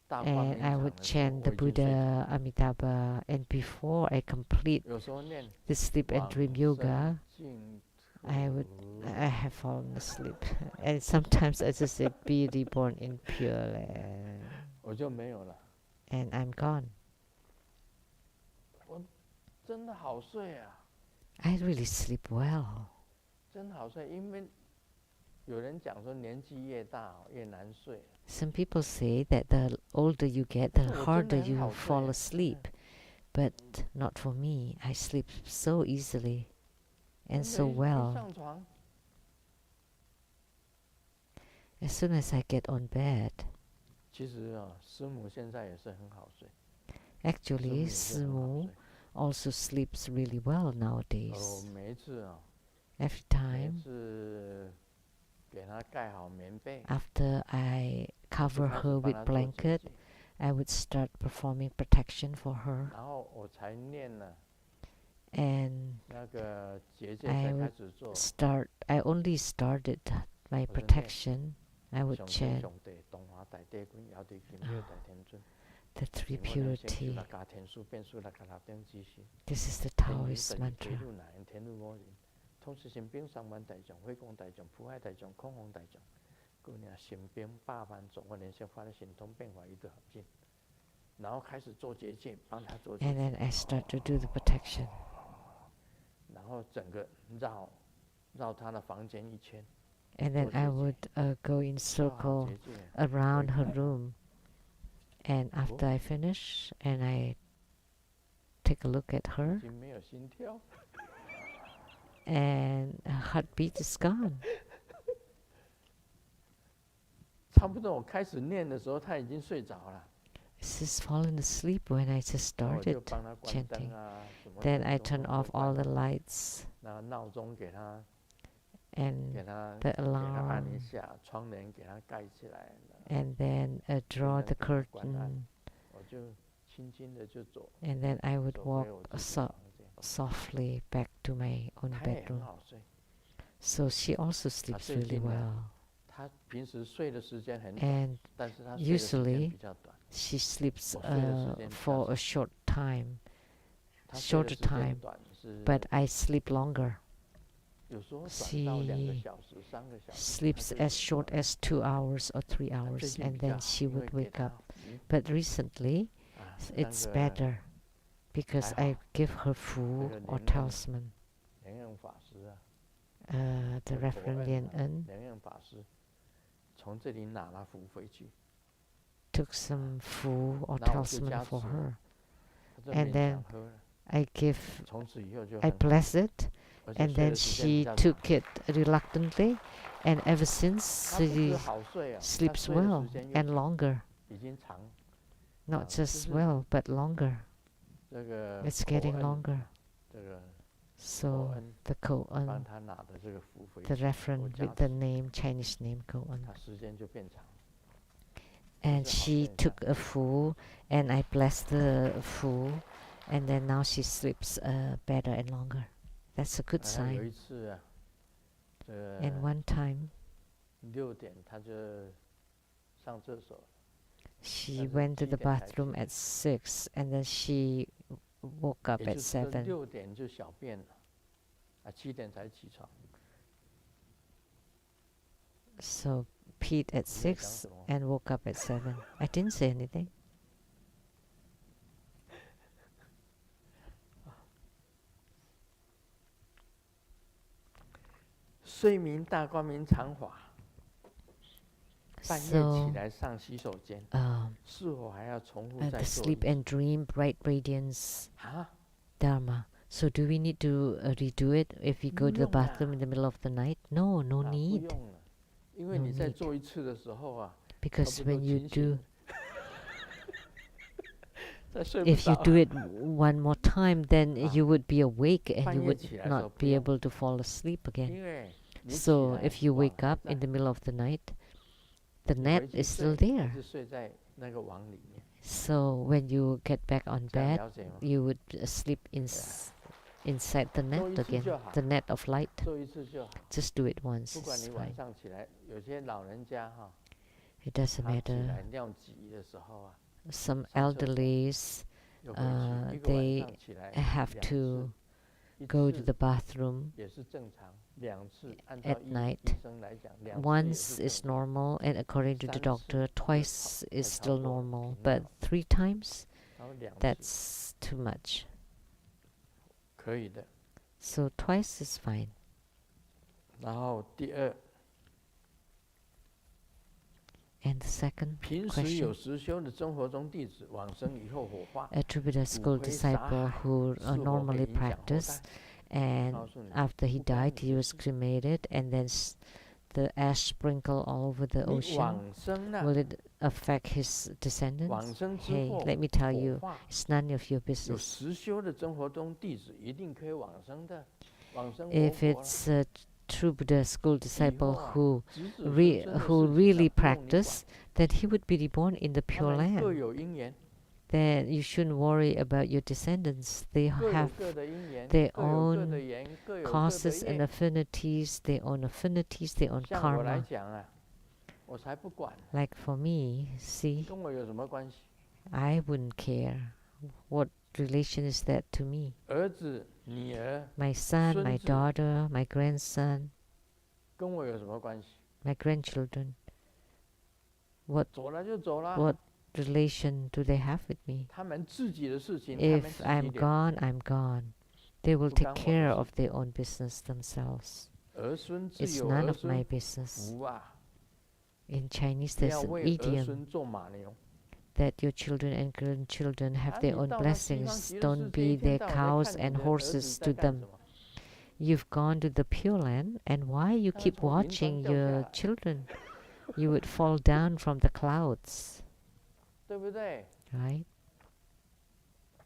大光明 And I 场 would 的时候 chant 我 the 已经睡着 Buddha Amitabha, and before I complete 有时候念 the sleep and 往 dream 生 yoga, 净 I 土 have fallen asleep. And sometimes I just say, be reborn in Pure Land, 我就没有了 and I'm gone. 我真的好睡啊 I really sleep well. 真的好睡因为有人讲说年纪越大越难睡 Some people say that the older you get, the 我真 harder 的很 you 好 fall 睡 asleep. But not for me. I sleep so easily 真 and 的 so 一 well. 上床 As soon as I get on bed, 其实师母现在也是很好睡 actually, 师母也是很好 Simu 睡 also sleeps really well nowadays. 每一次 Every 每一 time 次给她盖好棉被 after I 就 cover 开始 her 帮 with 她做结 blanket, 界 I would start performing protection for her, 然后我才念了 and 那个结界 I 才开 would 始做 I only started my 我就念 protection. I would 上天 chant 上地东华大地君尧地金妙大天尊 the three 天我能先 purity. 那加天数变数那加立定之时 This is the 天人 Taoist 神 mantra. 天路难天路魔人同时身边上万大众慧光大众普海大众空空大众姑娘身边百万众我连续发的神通变化一度合尽然后开始做结界帮他做结 And 界 then I start to do the protection. 然后整个绕他的房间一圈 And then I would go in 做好 circle 结界 around her room. And after I finish and I take a look at 已 her, 经没有心跳 and her heartbeat is gone. 差不多我开始念的时候他已经睡着了 She's fallen asleep when I just 然后我就 started 帮他关灯 chanting. 什么 Then I 都 turn 都 off all 关 the lights 然后闹钟给他 and 给他 the 给他按一 alarm, 下窗帘给他盖起来 and then draw the 给他关暗 curtain, 我就轻轻的就走 and then I would 走 walk 回我自己的 so 房间 softly back to my own 他也很 bedroom. 好睡 So she also sleeps 最 really 近呢 well. 他平时睡的时间很短 And 但是他睡的时间 usually 比较短 she sleeps 我睡的时间比较 for 少 a short time, 他睡的 shorter 时间 time, 短是 but I sleep longer. 有时候短到2个 She 小时3个小时 sleeps 他就 as short as 2 hours or 3 hours, 最近 and 比较 then 好 she 因为 would 给 wake 他 up. But recently, 那 it's 个 better because 还 I 好 give her food 那个 or 莲恩 talisman. 莲恩法师 The 我 Reverend 恩 Lien En 莲恩法师从这里拿了符回去 took some food or 那我就 talisman 加 for 持 her. 他就 And 勉 then 强喝了 I give, 从此以后就 I 很好 bless it, 而且 and 睡 then 的时间比 she 较长 took it reluctantly, and ever since 他不止 she 好睡啊他 sleeps 睡的 well 时间又 and longer. 已经长 Not just 就是 well, but longer. 这个 It's 口 getting 恩 longer. 这个 So 口恩 the 帮 Koan, 他拿的这个符回 the 去 Reverend 我加 with the 持 name, Chinese name Koan, 他时间就变长 and 这是好 she 现象 took a food, and I blessed the food, and then now she sleeps better and longer. That's a good 好像有 sign. 一次这 And 个 one time, 6点他就上厕所。 She went to the bathroom at 6, and then she woke up at 7. 6点就小便了， 7点才起床。 So peed at 6 and woke up at 7. I didn't say anything. 睡眠大光明常法，半夜起来上洗手间，是否还要重复再 the 做 sleep and dream bright radiance 啊？ Dharma. So do we need to redo it if we go to the 不用啦。 bathroom in the middle of the night? No, no 不 need. 用了，因为 No 你在 need. 做一次的时候啊， Because 差不多 when you 清醒 do, 了，再睡不 if you 着。 do it one more time, then you would be awake and 半 you 夜 would 起来的时候 not 不 be 用， able to fall asleep again. 因为你起 So 来 if you 网 wake 还 up 在， in the middle of the night, the 你 net 回去 is still 睡还 there. 是睡在那个网里面， So when you get back on 这样 bed, 了解吗？ you would sleep inside the 做 net 一次 again, 就好， the net of light. 做一次就好。 Just do it once. 不管 It's 你晚 fine. 上起来，有些老人家哈， It doesn't 他起来 matter. 尿急的时候啊， Some 上厕所 elderlies, 又回去，一个晚 they 上起来 have 2 to 次，一 go to 次 the bathroom 也是正常，2次按照 at night. 医生来讲，2次也 Once 是 is 正常。 normal, and according to the 3次 doctor, 就 twice 太 is 超 still 过 normal. 频 But 了， 3 times, 然后2次 that's too much. 可以的。 So twice is fine. 然后第二， And the second 平时有 question, 实修的真佛宗弟子往生以后火化， attribute a school 五灰 disciple 杀 who 是否可以 normally 影响后代？ practiced, and 告诉你， after he 不关 died, 你 he 的 was 事。 cremated, and then the ash sprinkled all over the 你 ocean. 往生了， Will it affect his 往 descendants? 生之 Hey, 后 let me tell 火 you, 化， it's none of your 有 business. 实修的真佛宗弟子一定可以往生的，往生活 If 佛了。 it's a true Buddha school 以 disciple 后啊， who 子子孙孙的事情啊， really 不用你管， practice, then he would be reborn in the 他 Pure 们各 Land. 有因缘， Then you shouldn't worry about your descendants. They 各有 have 各的因缘， their 各有各 own 的缘，各有各的 causes and 业。 affinities, their own affinities, their own 像我来 karma. 讲啊，我才不管， Like for me, see, 跟我有什么关系？ I wouldn't care. What relation is that to me? 儿子、女儿、 My son, my 孙子 daughter, my grandson, 跟我有什么关系？ my grandchildren. 走了就走了， What relation do they have with me? 他们自己的事情，他们 If 自 I'm 己了。 gone, I'm gone. They will 不 take 干我的 care 事。 of their own business themselves. 儿孙自 It's 有 none 儿 of my 孙 business. 福啊！ In Chinese, 不 there's 要 an 为儿 idiom 孙做马牛。 that your children and grandchildren have their 你 own 到了西方 blessings. 极乐世 Don't 界，一 be 天 their 到晚在 cows 看你 and 的儿子 horses 在 to 干 them. 什么， You've gone to the Pure Land, and why you 他们 keep 从云端 watching 掉下 your 来， children? You would fall down from the clouds, 对不对？ right?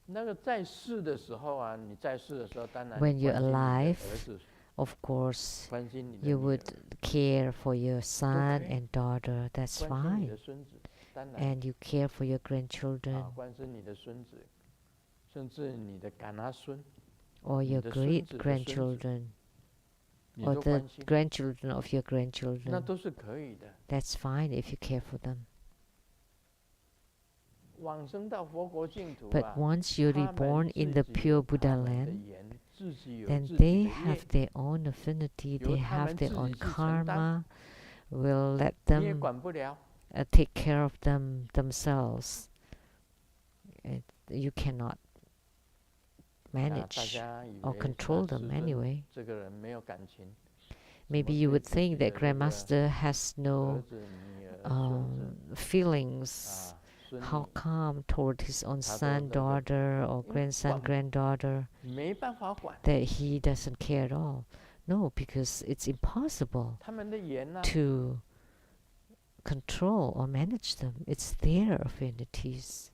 那个在世的时候啊，你在世的时候，当然 When 你 you're 关心你的 alive, 儿子， Of course, 关心你的 you 女 would 儿， care for your son Okay. and daughter. That's 关心你 fine. 的孙子，当然 And you care for your grandchildren 啊，关心你的孙子，甚至你的干儿孙， or 你 your 的孙 great 子的孙子， grandchildren 你 or 都 the 关心， grandchildren of your 那 grandchildren. 都是可以的。 That's fine if you care for them. 往生到佛国净土 But 啊， once you're 他们 reborn in 自 the 己 pure 有 Buddha 他们的 land, 缘，自己有 then 自己 they 的 have 业， their own affinity, 由 they 他 have 们 their 自 own 己去承担， karma, will let 你也 them 管不了。 take care of them themselves. You cannot 那大 manage 家以 or 为 control 那 them 师尊 anyway. 这个人没有感情， Maybe 么 you 对 would 自己 think 的 that 这个 Grandmaster has 儿 no 子、女儿、孙子 feelings. 啊、孙 How 女， calm toward his own 他都 son, 那个 daughter, or 因为 grandson, 管 granddaughter, 没办法管 that he doesn't care at all. No, because it's impossible 他们的缘呐、 to control or manage them. It's their affinities.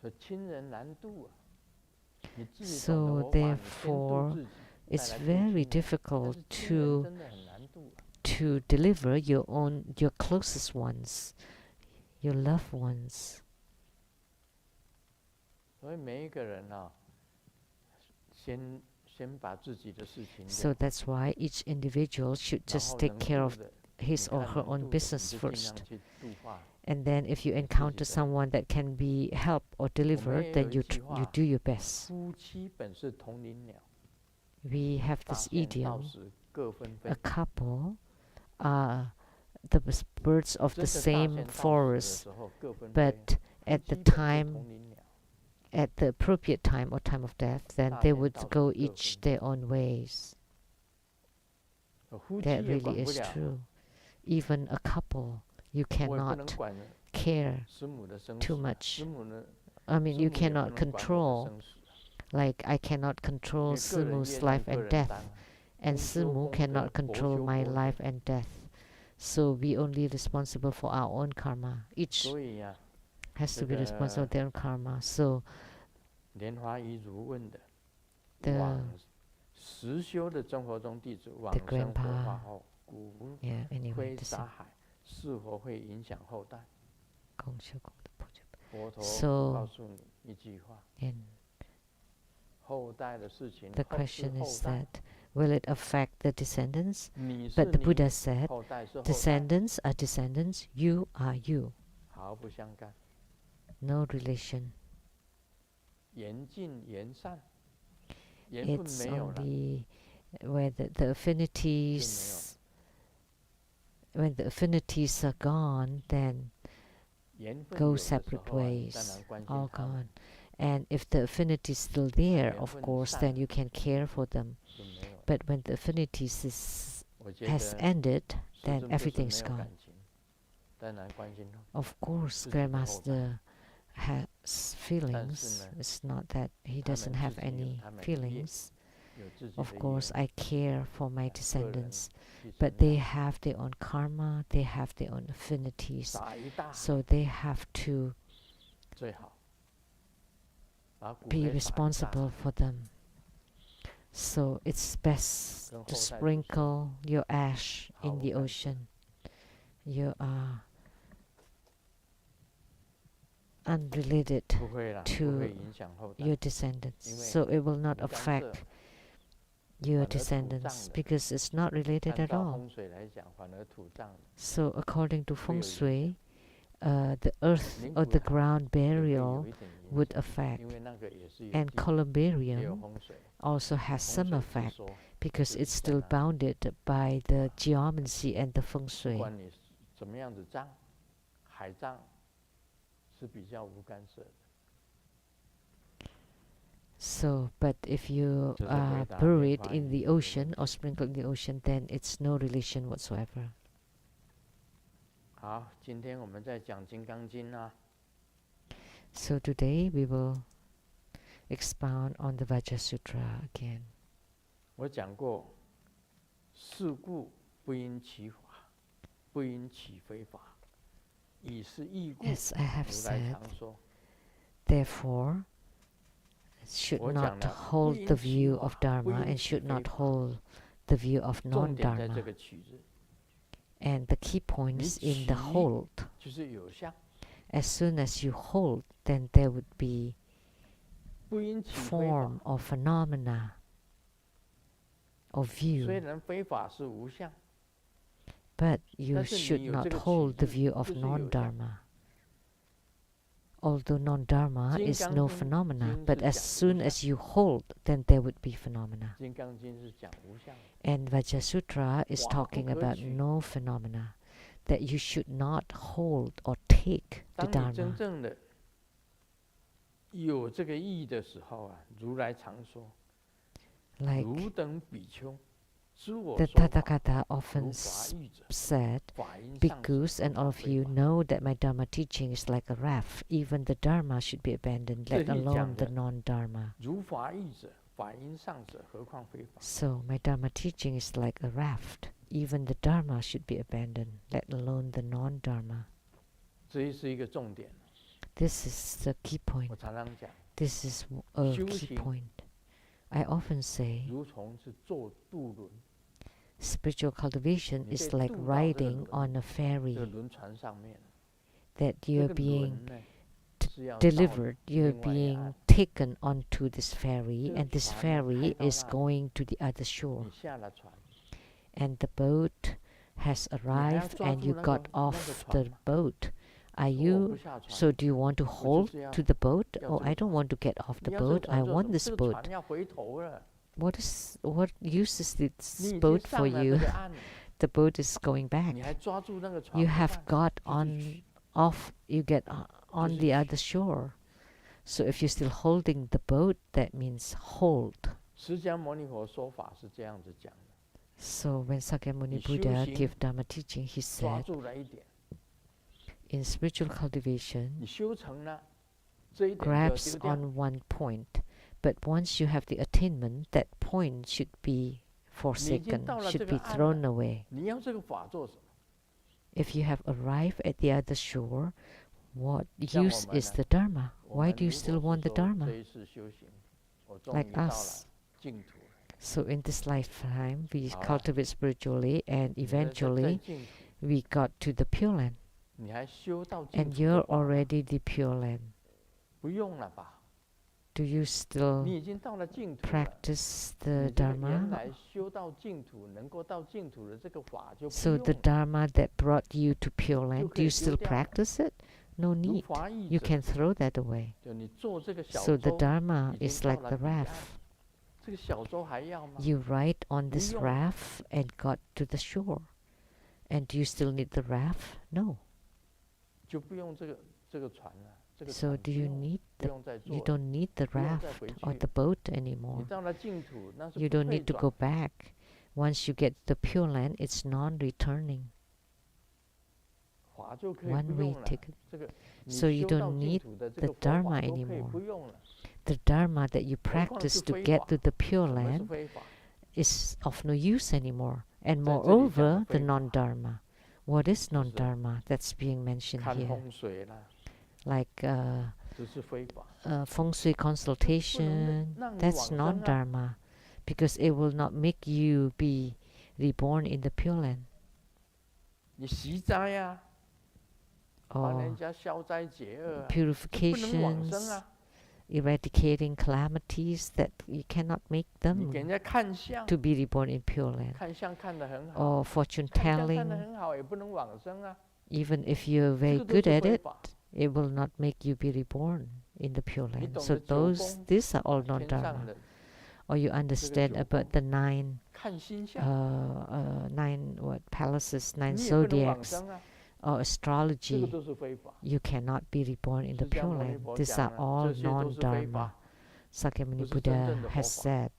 所以亲人难度啊。你自己 So 懂得佛法，你先 therefore, 度自己， It's 再来度 very 亲人。但 difficult 是亲人 to 真的很难度啊。 to deliver your closest ones, your loved ones. 所以每一个人啊，先把自己的事情 So 了， that's why each individual should 然 just 后 take 能 care 度 of 的 his or her 你看 own 度人 business 就尽 first. 量去度化。 And then if you 自己 encounter 的。 someone that can be helped or 我们 delivered, 也 then 有一 you 句 you 话， do your best. 夫妻本是同林鸟， We have 发 this 现到 idiom: 时各分 a 飞。 couple are the birds of 真 the 的大 same 限到时的 forest, 时候各分飞。 but 夫 at the 妻本是 time, 同林鸟， at the appropriate time or time of death, then 大 they 限 would 到时 go 各 each 分 their 飞。 own ways. 夫妻 That 也 really 管不 is 了， true. Even a couple, you 我也不能 cannot 管 care 师母的生 too 死， much. 师母呢， I mean, 师 you 母也不 cannot 能管我的 control, 生死， like I cannot 因 control 为个人 Simu's 业 life 障个 and 人 death, 担， and 公修 Simu 功德， cannot 佛 control 修 my 佛 life 业。 and death. So we only responsible for our own karma. Each 所以呀， has 这 to be responsible 个 for their own karma. So 莲华遗如问的， the 往实修的真佛宗弟子往 the 生佛 grandpa, 法后，骨 yeah, anyway, 灰 the 沙海是否会影响后代？ 佛陀 So 告诉你一句话： and 后代的事情 the 后是 question 后 is 代， that will it affect the descendants? 你是 But the 你， Buddha said, 后代是后代， descendants are descendants, you are you. 毫不相干， No relation. 缘尽缘散，缘分 It's 没有了 only where the 就没有了。 affinities, when the affinities are gone, then 缘分 go 有的时 separate 候啊，你当 ways, 然关 all 心他们， gone. And if the affinity is still there, 缘 of 分 course, 散 then 了 you can care for them. 就没有了。 But when the affinities is, 我觉 has 得 ended, 师 then 尊不是 everything's 没有 gone. 感情，当然关心 Of course, 自己的后代， Grandmaster has 但 feelings. 是呢， It's not that he 他 doesn't 们 have 自己有 any 他们的业， feelings. 有自己 Of 的 course, 业， I care for my 个人 descendants, 去 but 成 they 长， have their own karma, they have their own affinities, 撒一大海 so they have to 最好，把骨 be 灰撒一大 responsible 海， for them. So it's best 跟 to 后代的 sprinkle your ash 毫 in 无 the 干涉， ocean. You are unrelated 不会啦， to 不会影响后代， your descendants, 因为 so it will not 不干 affect 涉。 your 反而土 descendants 葬的， because it's not related 按 at 照 all. 风水来讲，反而土葬的 So according to 会有 feng 影响， shui, the earth 灵 or 骨 the 塔 ground 也会 burial 有一点影 would 响， affect, 因为那个也是有 and 地，也有 columbarium 风水， also has 风 some 水 effect 之说 because 就 it's 是在 still 哪里， bounded by the geomancy and the feng 不 shui. 管你怎么样子葬，海葬是比较无干涉的。 So, but if you 这是 are 回答 buried 莲花 in 遗 the 的 ocean 问 or 题。 sprinkled in the ocean, then it's no relation whatsoever. 好，今天我们在讲《金刚经》啊， So today we will expound on the Vajra Sutra again. 我讲过，是故不应起法，不应起非法，以是义故， As I have 如来 said, 常说。 therefore, should 我讲 not 了，不 hold 应 the 起 view of 法，不 Dharma 应 and 起 should 非 not 法。 hold the view of 重点在这 non-Dharma. 个取字， And the key point 你 is in the 起 hold. 就是有相， As soon as you hold, then there would be 不应起非法。 form or phenomena or 虽 view, 然非法是无相， but you 但是你 should 有 not 这个取 hold the 字， view of 就是有相。 non-Dharma. Although non-Dharma 金 is 刚 no 经 phenomena, 经 but 是 as 讲无 soon 相， as you hold, then there would be phenomena. 《金刚经》是讲无相。 And Vajrasutra is 法不 talking 可 about 取。 no phenomena, that you should not hold or take the 当你真 Dharma. 正的有这个意义的时候啊，如来常说： Like 汝等比丘，知我 the 说法， Tathagata 如 often 法喻者， said, 法应上 Bhikkhus 者， and 何 all 况 of 非 you 法。 know that my Dharma teaching is like a raft. Even the Dharma should be abandoned, 这 let 里 alone 讲 the 的 non-Dharma. 如法喻者，法应上者，何况非法。 So my Dharma teaching is like a raft. Even the Dharma should be abandoned, let alone the non-Dharma. 这是一个重点。 This is the key point. 我常常讲， This is a 修 key 行 point. I often say 如同是坐渡轮， spiritual cultivation 你 is 被 like 渡到这个 riding 轮 on a 这个 ferry, 轮船上面， that 这 you're 个 being 轮呢是要到 delivered, you're 另外一 being 岸， taken onto this ferry, 这个 and this 船呢开 ferry 到 is 那里， going to the other shore. 你下了船， And the boat has 你还要 arrived 抓 and 住 you 那 got 个那个 off 船 the 嘛？ boat. Are 说我不 you 下船， so do you want to 我 hold 就是要 to the boat? 要 Oh, 这 I 个 don't 船。 want to get off the 你要这个 boat. I 船做什 want 么？ this 这个 boat. 船要回头了， What use is this 你已经 boat for 上了这 you? 个岸了， The boat is going 你 back. 还抓住那个船 You 不 have 放， got 就是 on off. You get on 就是 the other shore. So if you're still holding the boat, that means hold. 释迦牟尼佛说法是这样子讲的， So when Sakyamuni 你修 Buddha 行 gave Dharma teaching, he 抓 said, 住了一点， in spiritual cultivation, 你修成了这一点就 grabs 丢掉， on one point. But once you have the attainment, that point should be forsaken, 到了 should 这 be 个岸 thrown 了， away. 你要这个法做什么？ If you have arrived at the other shore, what 像我 use 们 is 呢， the Dharma? 我 Why 们 do you 如 still 果 want 是 the 说 Dharma? 这一次修行，我终 Like 于到了 us. 净土了， So in this lifetime, we 好了， cultivate spiritually, and 你在 eventually 净土， we got to the Pure Land. 你还修到净 And 土 you're 的话， already the Pure Land. 不用了吧？ Do you still 你已经到了净土了， practice 你 the 这个原 Dharma? 来修到净土，能够到净土的这个法就不 So 用 the 了， Dharma that brought you to Pure 就 Land, 可 do 以 you 丢 still 掉了。 practice it? No 如 need. 法义 You 者， can throw that away. 就你做这个小 So the 舟， Dharma 已经 is 到 like 了 the 彼岸， raft. 这个小舟还要吗？ You ride on 不 this 用， raft and got to the shore. And do you still need the raft? No. 就不用这个船了，这个 So 船 do 不 you 用 need 不 the 用再 you 做了， don't need the 不用再 raft 回 or 去 the boat 你 anymore. 到了净土那是 You 不 don't 退 need to 转， go back. Once you get the Pure Land, it's non-returning. 法就可以 One 不 way 用了。 ticket. 这个你 So you 修到 don't 净 need 土的这 the 个佛法 Dharma 都可以 anymore. 不用了， The Dharma that you 何况是 practice to 非 get 法。 to the Pure 什么是 Land 非法？ is of no use anymore. And 在这里讲的 moreover, the 非法 non-Dharma. What is 就是 non-Dharma that's being mentioned 看 here? 风水啦， Like 这是非法。 feng shui consultation, 让你 that's 往生啊， non-Dharma. Because it will not make you be reborn in the Pure Land. 你息灾呀，帮人 Or 家消灾解厄啊，这不能往生 purifications, 啊。 eradicating calamities that you cannot make 你给 them 人家看相， to be reborn in Pure Land. 看相看得很好， Or fortune 看相看得 telling, 很好也不能往生啊， even if you're 这 very 个都 good 是 at 非 it, 法。 it will not make you be reborn in the Pure 你 Land. 懂 So 得九 those, 宫 these are all 天上 non-Dharma. 的 Or you understand 九 about 宫 the nine, 看星象， nine what palaces, 你 nine 也不能往 zodiacs, 生啊， or 这个 astrology. 都是非法。 You cannot be reborn in the 释迦 Pure 牟尼 Land. 佛 These 讲 are 了， all 这些都是非 non-Dharma. 法， Sakyamuni 不是真正 Buddha 的佛 has 法。 said,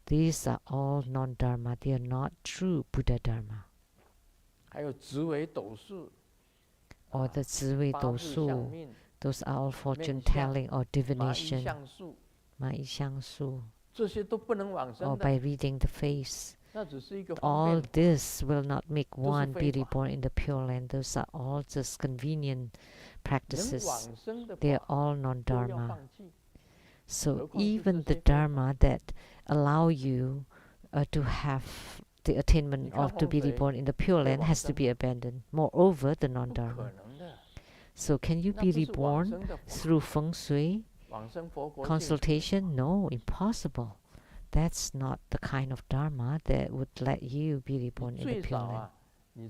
these are all non-Dharma. They are not true Buddha Dharma. 还有紫微斗数， Or the 智慧八斗字相数, 命、 those are all fortune 面相、 telling or 麻衣 divination, 相术， ma'isangsu, 这些都不能往 or 生的， by reading the face. 那只是一个方 All 便法。 this will not make 都是 one be 非法。 reborn in the Pure Land. Those are all just convenient 能 practices. 往生的 They are 法 all 都要 non-Dharma. 放弃， So 何况是 even 这 the 些非法。 Dharma that allow you to have the 你 attainment 看 of to 风 be 水 reborn in the Pure 会 Land 往 has to 生 be 吗？ abandoned. Moreover, the 不可 non-Dharma. 能的， So can you 那 be 不是往 reborn 生的法。 through feng shui 往生佛国净土 consultation? No, impossible. That's not the kind of Dharma that would let you be 你 reborn in the 最 Pure 少 Land. 啊，你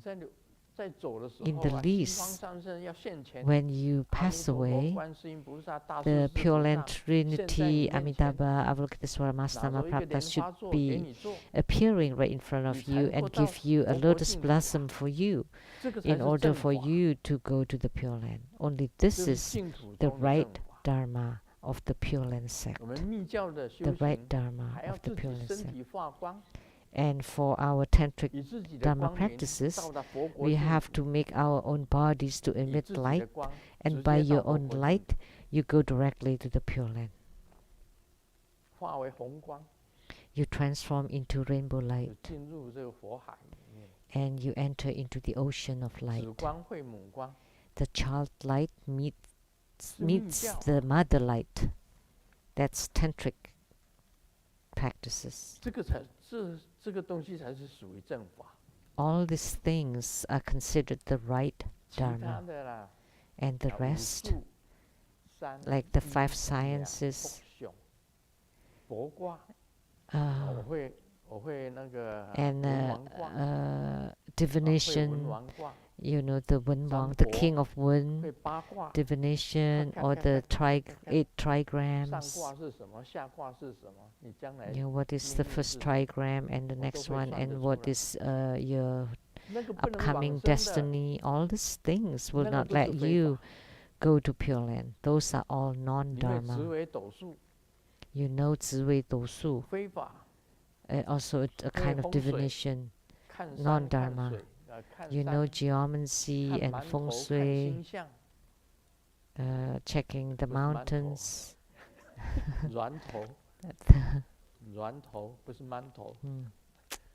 在走的时 In 候 the 啊，西 least, 方上圣要现前， When you 阿弥 pass 陀佛、 away, 观世音菩萨、大势 the 至 Pure 菩 Land 萨， Trinity, 现在你面前， Amitabha, Avalokitesvara, 拿 Mastama, 着一个 Prapta 莲 should 花座给 be 你做， appearing right in front 你 of 才 you 能 and 够到 give you a 佛国 lotus 净土啊， blossom for you 这个才 in 是 order 正 for 法， you to go to the Pure Land. Only 这 this 是 is 净土 the 中的 right 正法。 Dharma of the Pure Land sect. 我们密教的 The 修 right 行， Dharma 还要 of the 自 Pure 己 Land 身 sect. 体发光， And for our tantric 以自己的 Dharma 光明 practices, 到达佛国 we 净 have 土， to make our own bodies to 以 emit 自己的 light, 光 and 直 by 接到 your 佛 own 国净 light, 土， you go directly to the Pure Land. 化为红光， You transform into rainbow 就 light, 进入这个佛海里面。 and you enter into the ocean of 子 light. 光会母光， The child light 是密 meets 教， the mother light. That's tantric practices. 这个东西才是属于正法， All these things are considered the right 其他 Dharma, 的啦， and the 武 rest, 术、三 like the 医 five 两 sciences, 卜熊、卜卦， uh, 我会那个 and 文王卦， divination, you know, the Wen Wang, the king of Wen, divination, or the 8 trigrams. You know, what is the first trigram and the next one, and what is your upcoming destiny. All these things will not let you go to Pure Land. Those are all non-dharma. You know, 紫微斗数, also a kind of divination, non-dharma. You know, geomancy and feng shui, checking the mountains.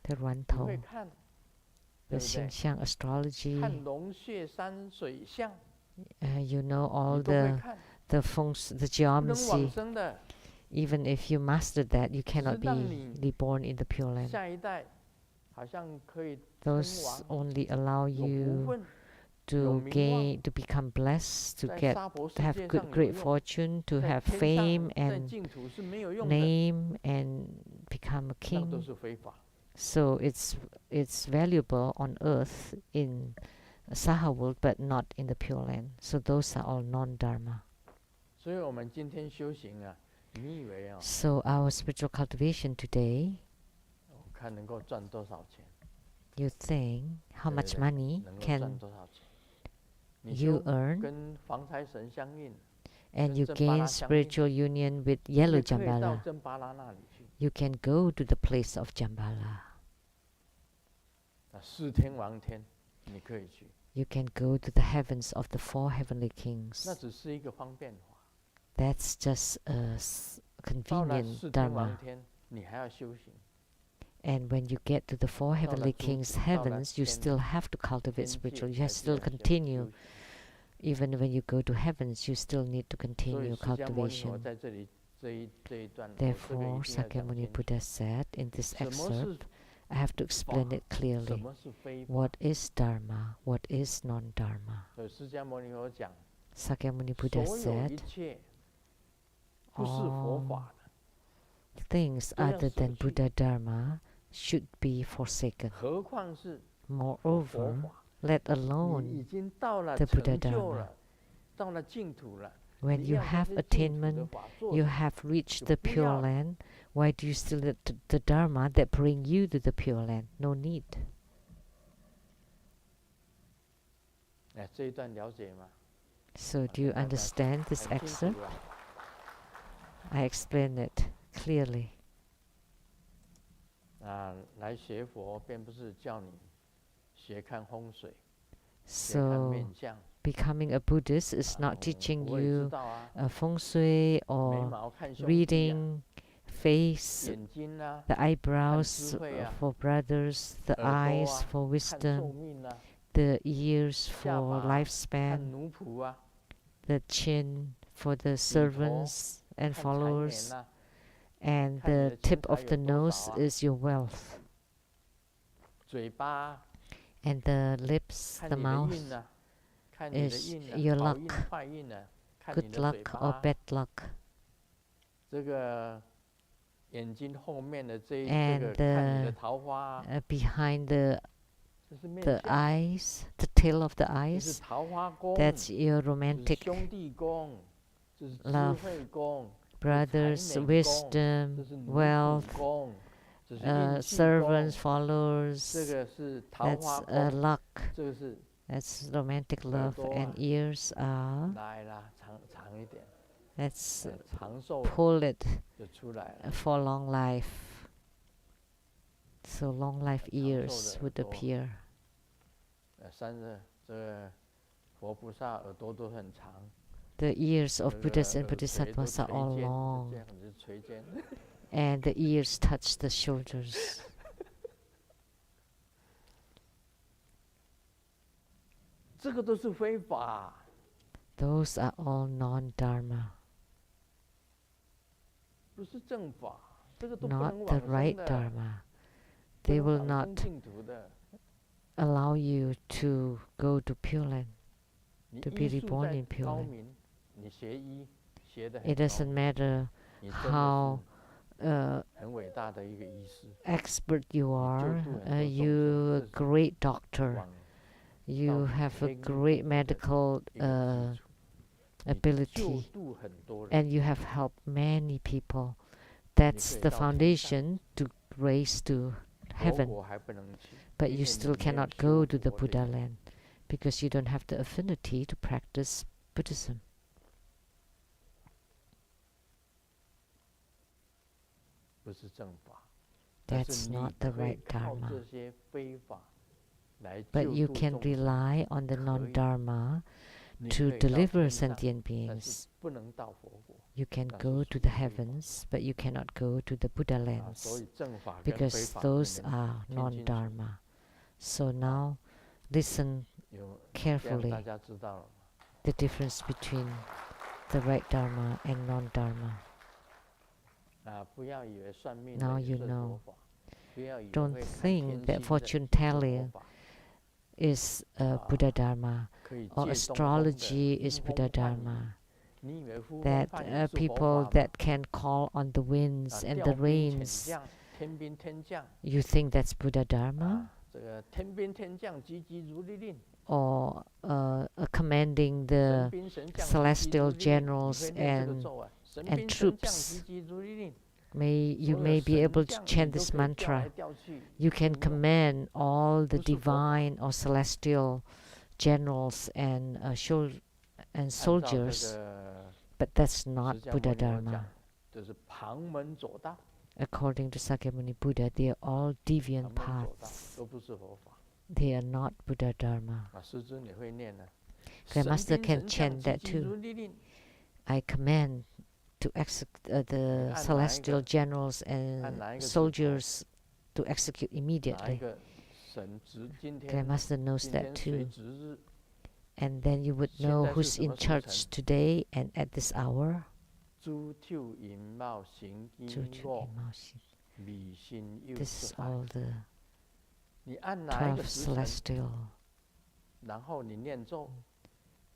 的峦头, the 星象 astrology. You know all the geomancy. Even if you master that, you cannot be reborn in the Pure Land. Those only allow you to gain, to become blessed, to have great fortune, to have fame and name, and become a king. So it's valuable on earth in Saha world, but not in the Pure Land. So those are all non-dharma. So our spiritual cultivation today, you think how much money can you earn, and you gain spiritual union with yellow Jambala. You can go to the place of Jambala. You can go to the heavens of the 4 heavenly kings. That's just a convenient dharma. And when you get to the 4 heavenly kings' heavens, you still have to cultivate spiritual. You have to still continue. Even when you go to heavens, you still need to continue cultivation. Therefore, Sakyamuni Buddha said in this excerpt, I have to explain it clearly. What is Dharma? What is non-Dharma? Sakyamuni Buddha said, all things other than Buddha Dharma should be forsaken. Moreover, let alone the Buddha Dharma. When you have attainment, you have reached the Pure Land, why do you still need the Dharma that bring you to the Pure Land? No need. So do you understand this excerpt? I explain it clearly. So becoming a Buddhist is not teaching you feng shui or reading face, the eyebrows for brothers, the eyes for wisdom, the ears for lifespan, the chin for the servants and followers, and the tip of the nose is your wealth, and the lips, the mouth, is your luck, good luck or bad luck. And behind the eyes, the tail of the eyes, that's your romantic love, brothers, wisdom, wealth, servants, followers, that's luck, that's romantic love. And ears are, let's pull it for long life. So long life ears would appear. The ears of Buddhas and Bodhisattvas are all long, and the ears touch the shoulders. Those are all non-dharma, not the right dharma. They will not allow you to go to Pure Land, to be reborn in Pure Land. It doesn't matter how expert you are, you a great doctor. You have a great medical ability, and you have helped many people. That's the foundation to raise to heaven. But you still cannot go to the Buddha land because you don't have the affinity to practice Buddhism. That's not the right Dharma. But you can rely on the non-Dharma to deliver sentient beings. You can go to the heavens, but you cannot go to the Buddha lands because those are non-Dharma. So now listen carefully the difference between the right Dharma and non-Dharma. Now you know. Don't think that fortune telling is Buddha Dharma or astrology is Buddha Dharma. That people that can call on the winds and the rains, you think that's Buddha Dharma? Or commanding the celestial generals and troops. You may be able to chant this mantra. You can command all the divine or celestial generals and soldiers, but that's not Buddha Dharma. According to Sakyamuni Buddha, they are all deviant paths. They are not Buddha Dharma. Grandmaster can chant that too. I command to execute the celestial generals and soldiers to execute immediately. Grandmaster knows that too. And then you would know who's in church today and at this hour. This is all the 12 celestial.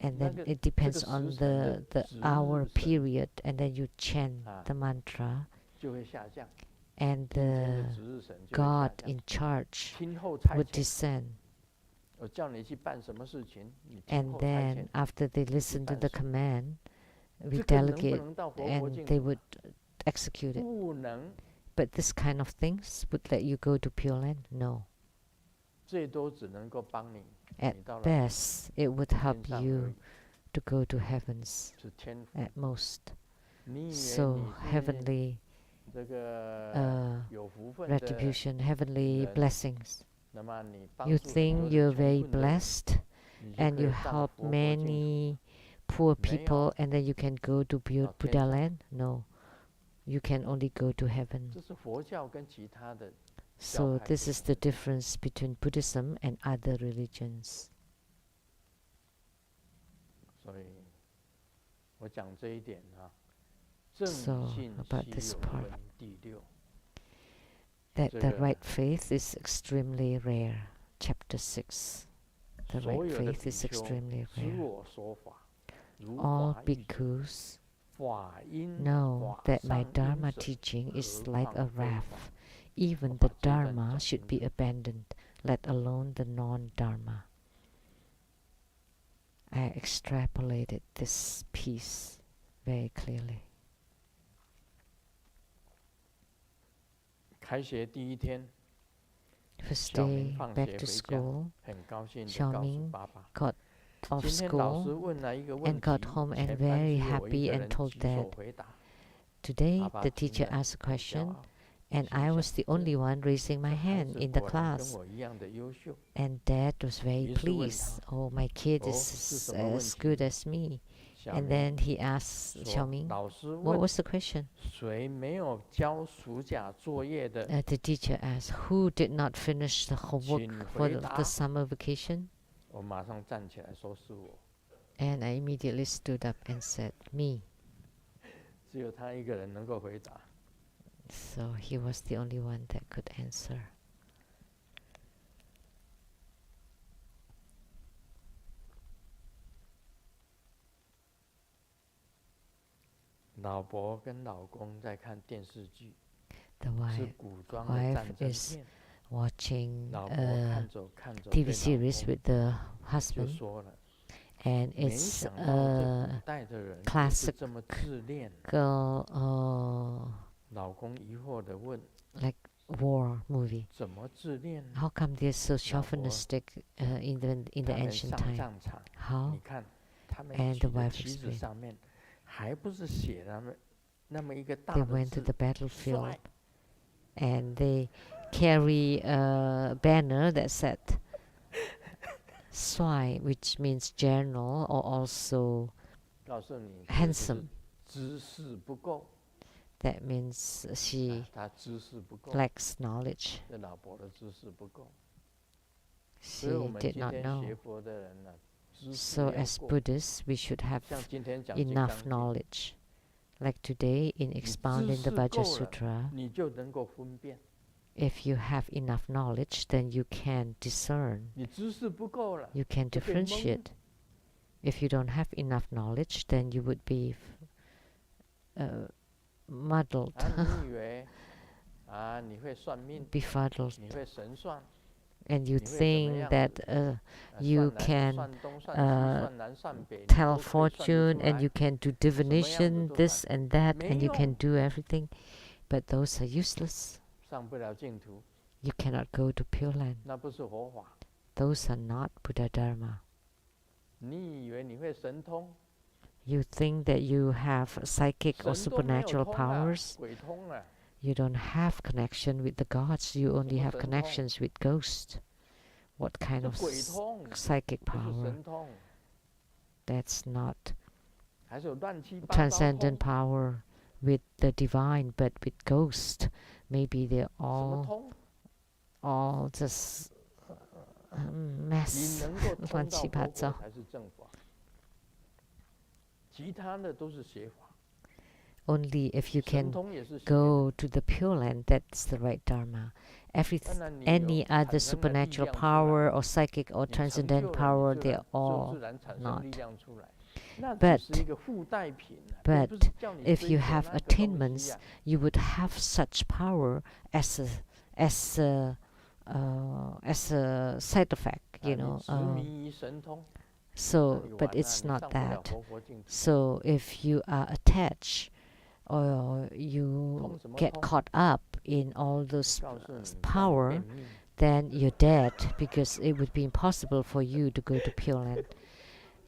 And then it depends on the hour period, and then you chant the mantra, and the God in charge would descend. And then after they listen to the command, we delegate and they would execute it. But this kind of things would let you go to Pure Land? No. At best, it would help you to go to heavens at most. So heavenly retribution, heavenly blessings. You think you're very blessed and you help many poor people and then you can go to Buddha land? No. You can only go to heaven. So this is the difference between Buddhism and other religions. So about this part, that the right faith is extremely rare. Chapter 6. The right faith is extremely rare. All bhikkhus know that my Dharma teaching is like a raft. Even the Dharma should be abandoned, let alone the non-Dharma. I extrapolated this piece very clearly. First day back to school, Xiaoming got off school and got home and very happy and told Dad, today the teacher asked a question and I was the only one raising my hand in the class. And Dad was very pleased. Oh, my kid is as good as me. And then he asked Xiaoming, what was the question? The teacher asked, who did not finish the homework for the summer vacation? And I immediately stood up and said, me. So he was the only one that could answer. The wife is watching 老婆 a 看着看着 TV 对 series 老 with 公 the 就 husband, 说了， and 没 it's 想到这古 a 代的人就是 classic 这么自恋。 老公疑惑地问， like war movie. 怎么自恋呢？ How come they're so 老婆 chauvinistic in the 他们 ancient 上 time? 战场， How? 你看他们 And 举 the 的 wife 旗子 explained. 上面，还不是写那么一个 They 大的 went to 字 the battlefield 帅， and they carry a banner that said Swai, which means general or also 告诉你 handsome. 知识不够， That means she 他知识不够， lacks knowledge. 这老婆的知识不够。所以 She 我们 did 今 not 天 know. 学佛的人呢，知识 So 要 as 够。 Buddhists, we should have 像今天讲金 enough 刚经， knowledge. Like today in 你 Expounding 知 the 识 Vajra 够了， Sutra, 你就能够分辨。 if you have enough knowledge, then you can discern. 你知识不够了， You can 就被蒙。 differentiate. If you don't have enough knowledge, then you would be muddled, 你以为你会算命， befuddled, 你会神算， and you 你会怎么 think 样 that 子？ you 算 can 算东算西算南算北，你 tell 都可以算得 fortune 出 and 来。 you can do 什么样子 divination, 都 this 算， and that, 没 and you can 用， do everything, but those are useless. 上不了净土， You cannot go to Pure Land. 那不是佛法。 Those are not Buddha Dharma. 你以为你会神通， You think that you have psychic or 神都没有 supernatural 通啊， powers. 鬼通啊， You don't have connection with the gods. You only 什么 have 神通？ connections with ghosts. What kind 是 of 鬼通， psychic 不是 power? 神通。 That's not 还是有乱七八糟 transcendent 通， power with the divine, but with ghosts. Maybe they're 什么通？ all just 你 mess. 能够通乱到七八糟。佛法才是正法，其他的都是邪法。 Only if you 神 can 通也是邪的。 go to the Pure Land, that's the right Dharma. 当然你 Any 有 other 产生了力 supernatural 量出来， power or psychic or 你成 transcendent 就了， power, 你 they're 就 all 自然产 not. 生力量出来。那 But- 只是一个附带品啊， but 并不是叫你 if 追 you 求 have 那个东西 attainments, 呀。 you would have such power as a side effect, 啊 you 你 know. 执迷于神通，那 So, 你 but 完了， it's 你 not 上不了 that. 活佛净土。 So if you are attached or you 通什么 get 通？ caught up in all those 告诉你，让你 power, 变命。 then you're dead because it would be impossible for you to go to Pure Land.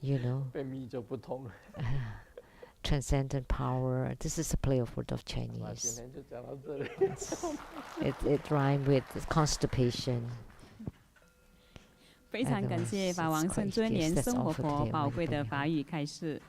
You know, 变密就不通了。 transcendent power. This is a play of word of 好吧，今 Chinese. 天就讲到这里。 It rhymed with constipation. 非常感谢法王圣尊莲生活佛宝贵的法语开示。